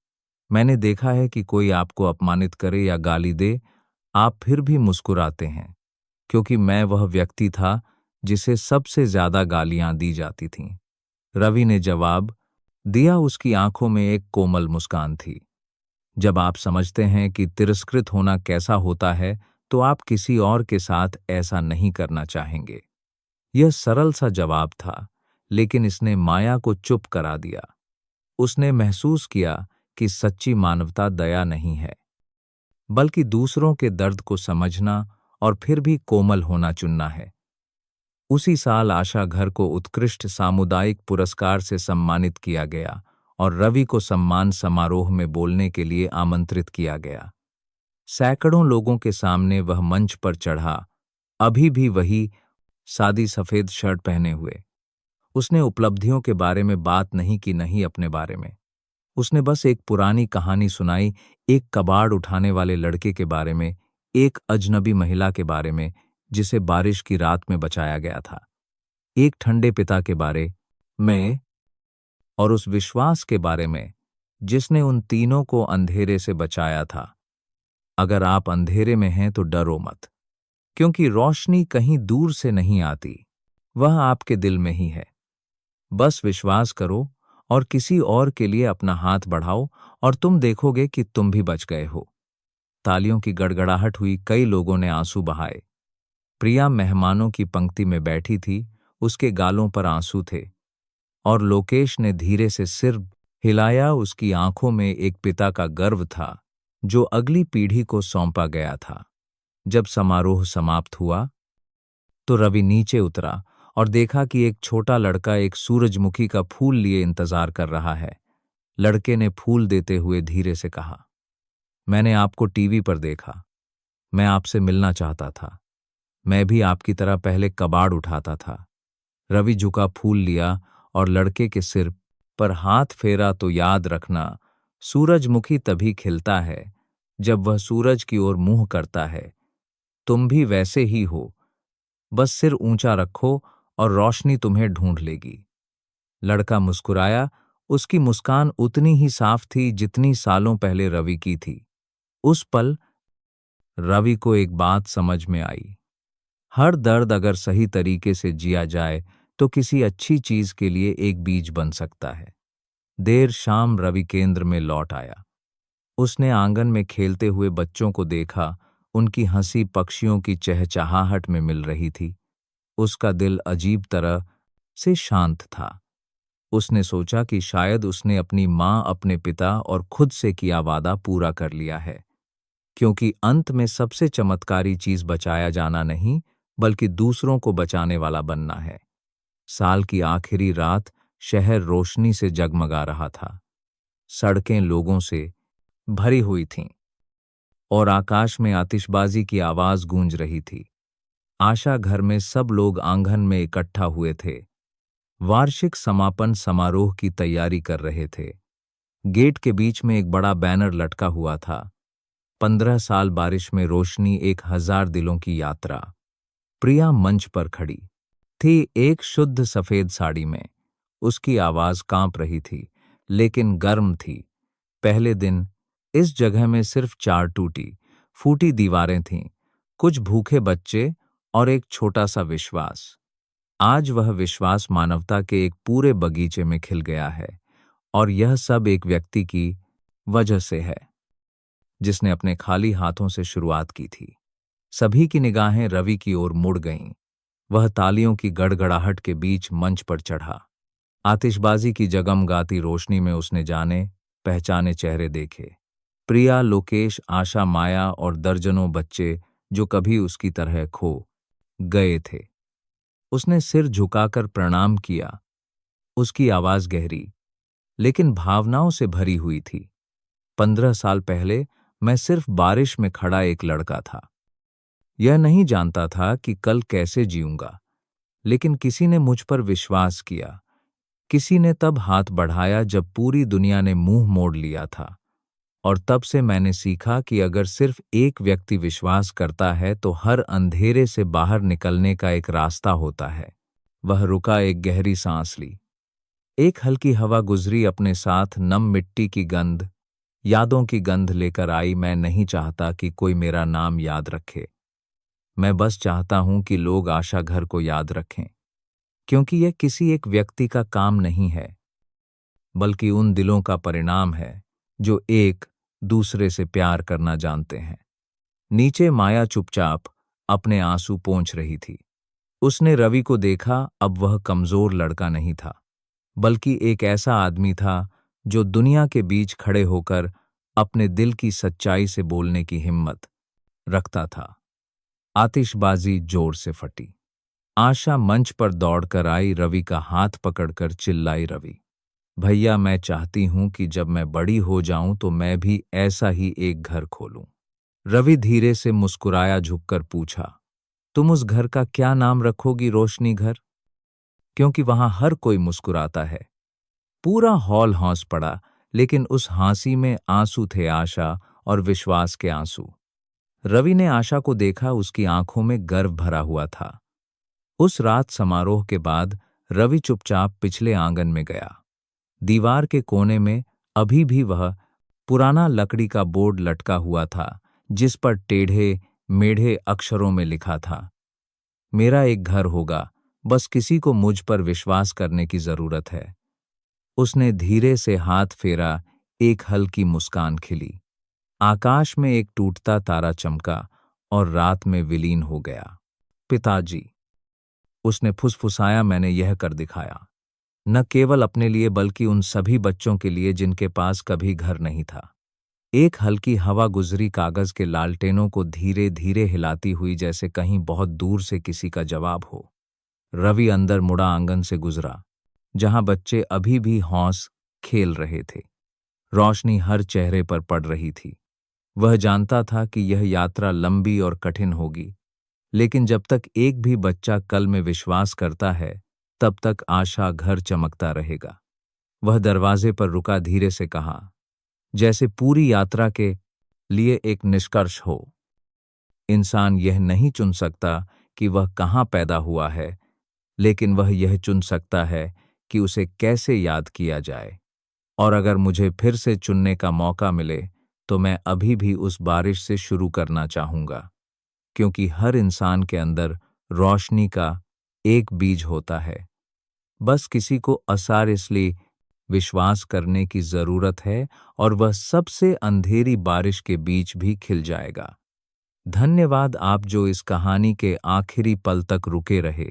मैंने देखा है कि कोई आपको अपमानित करे या गाली दे, आप फिर भी मुस्कुराते हैं। क्योंकि मैं वह व्यक्ति था जिसे सबसे ज्यादा गालियां दी जाती थीं। रवि ने जवाब दिया। उसकी आंखों में एक कोमल मुस्कान थी। जब आप समझते हैं कि तिरस्कृत होना कैसा होता है, तो आप किसी और के साथ ऐसा नहीं करना चाहेंगे। यह सरल सा जवाब था, लेकिन इसने माया को चुप करा दिया। उसने महसूस किया कि सच्ची मानवता दया नहीं है, बल्कि दूसरों के दर्द को समझना और फिर भी कोमल होना चुनना है। उसी साल आशा घर को उत्कृष्ट सामुदायिक पुरस्कार से सम्मानित किया गया और रवि को सम्मान समारोह में बोलने के लिए आमंत्रित किया गया। सैकड़ों लोगों के सामने वह मंच पर चढ़ा, अभी भी वही सादी सफेद शर्ट पहने हुए। उसने उपलब्धियों के बारे में बात नहीं की, नहीं अपने बारे में। उसने बस एक पुरानी कहानी सुनाई, एक कबाड़ उठाने वाले लड़के के बारे में, एक अजनबी महिला के बारे में जिसे बारिश की रात में बचाया गया था, एक ठंडे पिता के बारे में और उस विश्वास के बारे में जिसने उन तीनों को अंधेरे से बचाया था। अगर आप अंधेरे में हैं तो डरो मत, क्योंकि रोशनी कहीं दूर से नहीं आती, वह आपके दिल में ही है। बस विश्वास करो और किसी और के लिए अपना हाथ बढ़ाओ और तुम देखोगे कि तुम भी बच गए हो। तालियों की गड़गड़ाहट हुई, कई लोगों ने आंसू बहाए। प्रिया मेहमानों की पंक्ति में बैठी थी, उसके गालों पर आंसू थे और लोकेश ने धीरे से सिर हिलाया। उसकी आंखों में एक पिता का गर्व था जो अगली पीढ़ी को सौंपा गया था। जब समारोह समाप्त हुआ तो रवि नीचे उतरा और देखा कि एक छोटा लड़का एक सूरजमुखी का फूल लिए इंतजार कर रहा है। लड़के ने फूल देते हुए धीरे से कहा, मैंने आपको टीवी पर देखा, मैं आपसे मिलना चाहता था। मैं भी आपकी तरह पहले कबाड़ उठाता था। रवि झुका, फूल लिया और लड़के के सिर पर हाथ फेरा। तो याद रखना, सूरजमुखी तभी खिलता है जब वह सूरज की ओर मुंह करता है। तुम भी वैसे ही हो, बस सिर ऊंचा रखो और रोशनी तुम्हें ढूंढ लेगी। लड़का मुस्कुराया। उसकी मुस्कान उतनी ही साफ थी जितनी सालों पहले रवि की थी। उस पल रवि को एक बात समझ में आई, हर दर्द अगर सही तरीके से जिया जाए तो किसी अच्छी चीज के लिए एक बीज बन सकता है। देर शाम रवि केंद्र में लौट आया। उसने आंगन में खेलते हुए बच्चों को देखा। उनकी हंसी पक्षियों की चहचहाहट में मिल रही थी। उसका दिल अजीब तरह से शांत था। उसने सोचा कि शायद उसने अपनी माँ, अपने पिता और खुद से किया वादा पूरा कर लिया है, क्योंकि अंत में सबसे चमत्कारी चीज बचाया जाना नहीं, बल्कि दूसरों को बचाने वाला बनना है। साल की आखिरी रात, शहर रोशनी से जगमगा रहा था। सड़कें लोगों से भरी हुई थीं और आकाश में आतिशबाजी की आवाज गूंज रही थी। आशा घर में सब लोग आंगन में इकट्ठा हुए थे, वार्षिक समापन समारोह की तैयारी कर रहे थे। गेट के बीच में एक बड़ा बैनर लटका हुआ था, 15 साल बारिश में रोशनी, 1000 दिलों की यात्रा। प्रिया मंच पर खड़ी थी, एक शुद्ध सफेद साड़ी में। उसकी आवाज कांप रही थी, लेकिन गर्म थी। पहले दिन इस जगह में सिर्फ 4 टूटी फूटी दीवारें थीं, कुछ भूखे बच्चे और एक छोटा सा विश्वास। आज वह विश्वास मानवता के एक पूरे बगीचे में खिल गया है, और यह सब एक व्यक्ति की वजह से है, जिसने अपने खाली हाथों से शुरुआत की थी। सभी की निगाहें रवि की ओर मुड़ गईं। वह तालियों की गड़गड़ाहट के बीच मंच पर चढ़ा। आतिशबाजी की जगमगाती रोशनी में उसने जाने पहचाने चेहरे देखे। प्रिया, लोकेश, आशा, माया और दर्जनों बच्चे जो कभी उसकी तरह खो गए थे। उसने सिर झुकाकर प्रणाम किया। उसकी आवाज गहरी लेकिन भावनाओं से भरी हुई थी। 15 साल पहले मैं सिर्फ बारिश में खड़ा एक लड़का था। यह नहीं जानता था कि कल कैसे जीऊंगा, लेकिन किसी ने मुझ पर विश्वास किया। किसी ने तब हाथ बढ़ाया जब पूरी दुनिया ने मुंह मोड़ लिया था। और तब से मैंने सीखा कि अगर सिर्फ एक व्यक्ति विश्वास करता है तो हर अंधेरे से बाहर निकलने का एक रास्ता होता है। वह रुका, एक गहरी सांस ली। एक हल्की हवा गुजरी, अपने साथ नम मिट्टी की गंध, यादों की गंध लेकर आई। मैं नहीं चाहता कि कोई मेरा नाम याद रखे। मैं बस चाहता हूं कि लोग आशा घर को याद रखें, क्योंकि यह किसी एक व्यक्ति का काम नहीं है, बल्कि उन दिलों का परिणाम है जो एक दूसरे से प्यार करना जानते हैं। नीचे माया चुपचाप अपने आंसू पोंछ रही थी। उसने रवि को देखा। अब वह कमजोर लड़का नहीं था, बल्कि एक ऐसा आदमी था जो दुनिया के बीच खड़े होकर अपने दिल की सच्चाई से बोलने की हिम्मत रखता था। आतिशबाजी जोर से फटी। आशा मंच पर दौड़कर आई, रवि का हाथ पकड़कर चिल्लाई, रवि भैया, मैं चाहती हूं कि जब मैं बड़ी हो जाऊं तो मैं भी ऐसा ही एक घर खोलूं। रवि धीरे से मुस्कुराया, झुककर पूछा, तुम उस घर का क्या नाम रखोगी? रोशनी घर? क्योंकि वहां हर कोई मुस्कुराता है। पूरा हॉल हौंस पड़ा, लेकिन उस हंसी में आंसू थे, आशा और विश्वास के आंसू। रवि ने आशा को देखा, उसकी आंखों में गर्व भरा हुआ था। उस रात समारोह के बाद रवि चुपचाप पिछले आंगन में गया। दीवार के कोने में अभी भी वह पुराना लकड़ी का बोर्ड लटका हुआ था, जिस पर टेढ़े मेढ़े अक्षरों में लिखा था, मेरा एक घर होगा, बस किसी को मुझ पर विश्वास करने की जरूरत है। उसने धीरे से हाथ फेरा, एक हल्की मुस्कान खिली। आकाश में एक टूटता तारा चमका और रात में विलीन हो गया। पिताजी, उसने फुसफुसाया, मैंने यह कर दिखाया, न केवल अपने लिए बल्कि उन सभी बच्चों के लिए जिनके पास कभी घर नहीं था। एक हल्की हवा गुजरी, कागज के लालटेनों को धीरे धीरे हिलाती हुई, जैसे कहीं बहुत दूर से किसी का जवाब हो। रवि अंदर मुड़ा, आंगन से गुजरा, जहां बच्चे अभी भी हौस खेल रहे थे। रोशनी हर चेहरे पर पड़ रही थी। वह जानता था कि यह यात्रा लंबी और कठिन होगी, लेकिन जब तक एक भी बच्चा कल में विश्वास करता है, तब तक आशा घर चमकता रहेगा। वह दरवाजे पर रुका, धीरे से कहा, जैसे पूरी यात्रा के लिए एक निष्कर्ष हो। इंसान यह नहीं चुन सकता कि वह कहाँ पैदा हुआ है, लेकिन वह यह चुन सकता है कि उसे कैसे याद किया जाए। और अगर मुझे फिर से चुनने का मौका मिले, तो मैं अभी भी उस बारिश से शुरू करना चाहूंगा, क्योंकि हर इंसान के अंदर रोशनी का एक बीज होता है। बस किसी को असार इसलिए विश्वास करने की जरूरत है, और वह सबसे अंधेरी बारिश के बीच भी खिल जाएगा। धन्यवाद आप जो इस कहानी के आखिरी पल तक रुके रहे।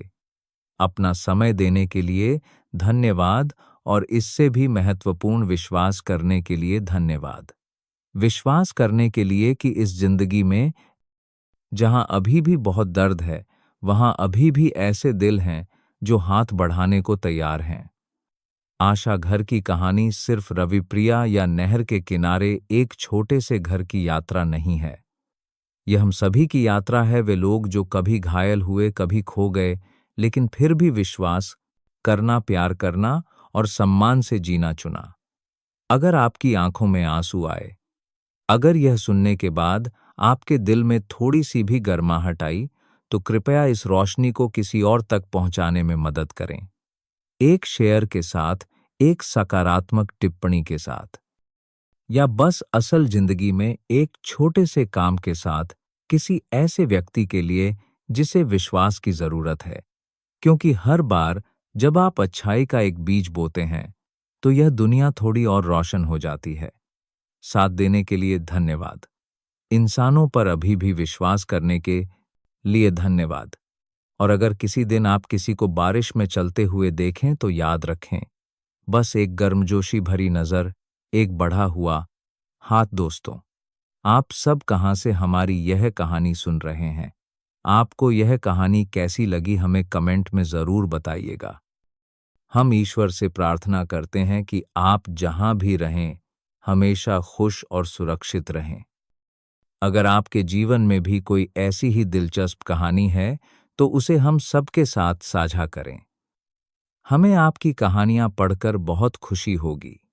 अपना समय देने के लिए धन्यवाद, और इससे भी महत्वपूर्ण विश्वास करने के लिए धन्यवाद। विश्वास करने के लिए कि इस जिंदगी में जहां अभी भी बहुत दर्द है, वहां अभी भी ऐसे दिल हैं जो हाथ बढ़ाने को तैयार हैं। आशा घर की कहानी सिर्फ रवि, प्रिया या नहर के किनारे एक छोटे से घर की यात्रा नहीं है। यह हम सभी की यात्रा है, वे लोग जो कभी घायल हुए, कभी खो गए, लेकिन फिर भी विश्वास करना, प्यार करना और सम्मान से जीना चुना। अगर आपकी आंखों में आंसू आए, अगर यह सुनने के बाद आपके दिल में थोड़ी सी भी गर्माहट आई, तो कृपया इस रोशनी को किसी और तक पहुंचाने में मदद करें। एक शेयर के साथ, एक सकारात्मक टिप्पणी के साथ, या बस असल जिंदगी में एक छोटे से काम के साथ किसी ऐसे व्यक्ति के लिए जिसे विश्वास की जरूरत है। क्योंकि हर बार जब आप अच्छाई का एक बीज बोते हैं, तो यह दुनिया थोड़ी और रोशन हो जाती है। साथ देने के लिए धन्यवाद। इंसानों पर अभी भी विश्वास करने के लिए धन्यवाद। और अगर किसी दिन आप किसी को बारिश में चलते हुए देखें तो याद रखें, बस एक गर्मजोशी भरी नजर, एक बढ़ा हुआ हाथ। दोस्तों, आप सब कहां से हमारी यह कहानी सुन रहे हैं? आपको यह कहानी कैसी लगी हमें कमेंट में जरूर बताइएगा। हम ईश्वर से प्रार्थना करते हैं कि आप जहां भी रहें, हमेशा खुश और सुरक्षित रहें। अगर आपके जीवन में भी कोई ऐसी ही दिलचस्प कहानी है, तो उसे हम सबके साथ साझा करें। हमें आपकी कहानियां पढ़कर बहुत खुशी होगी।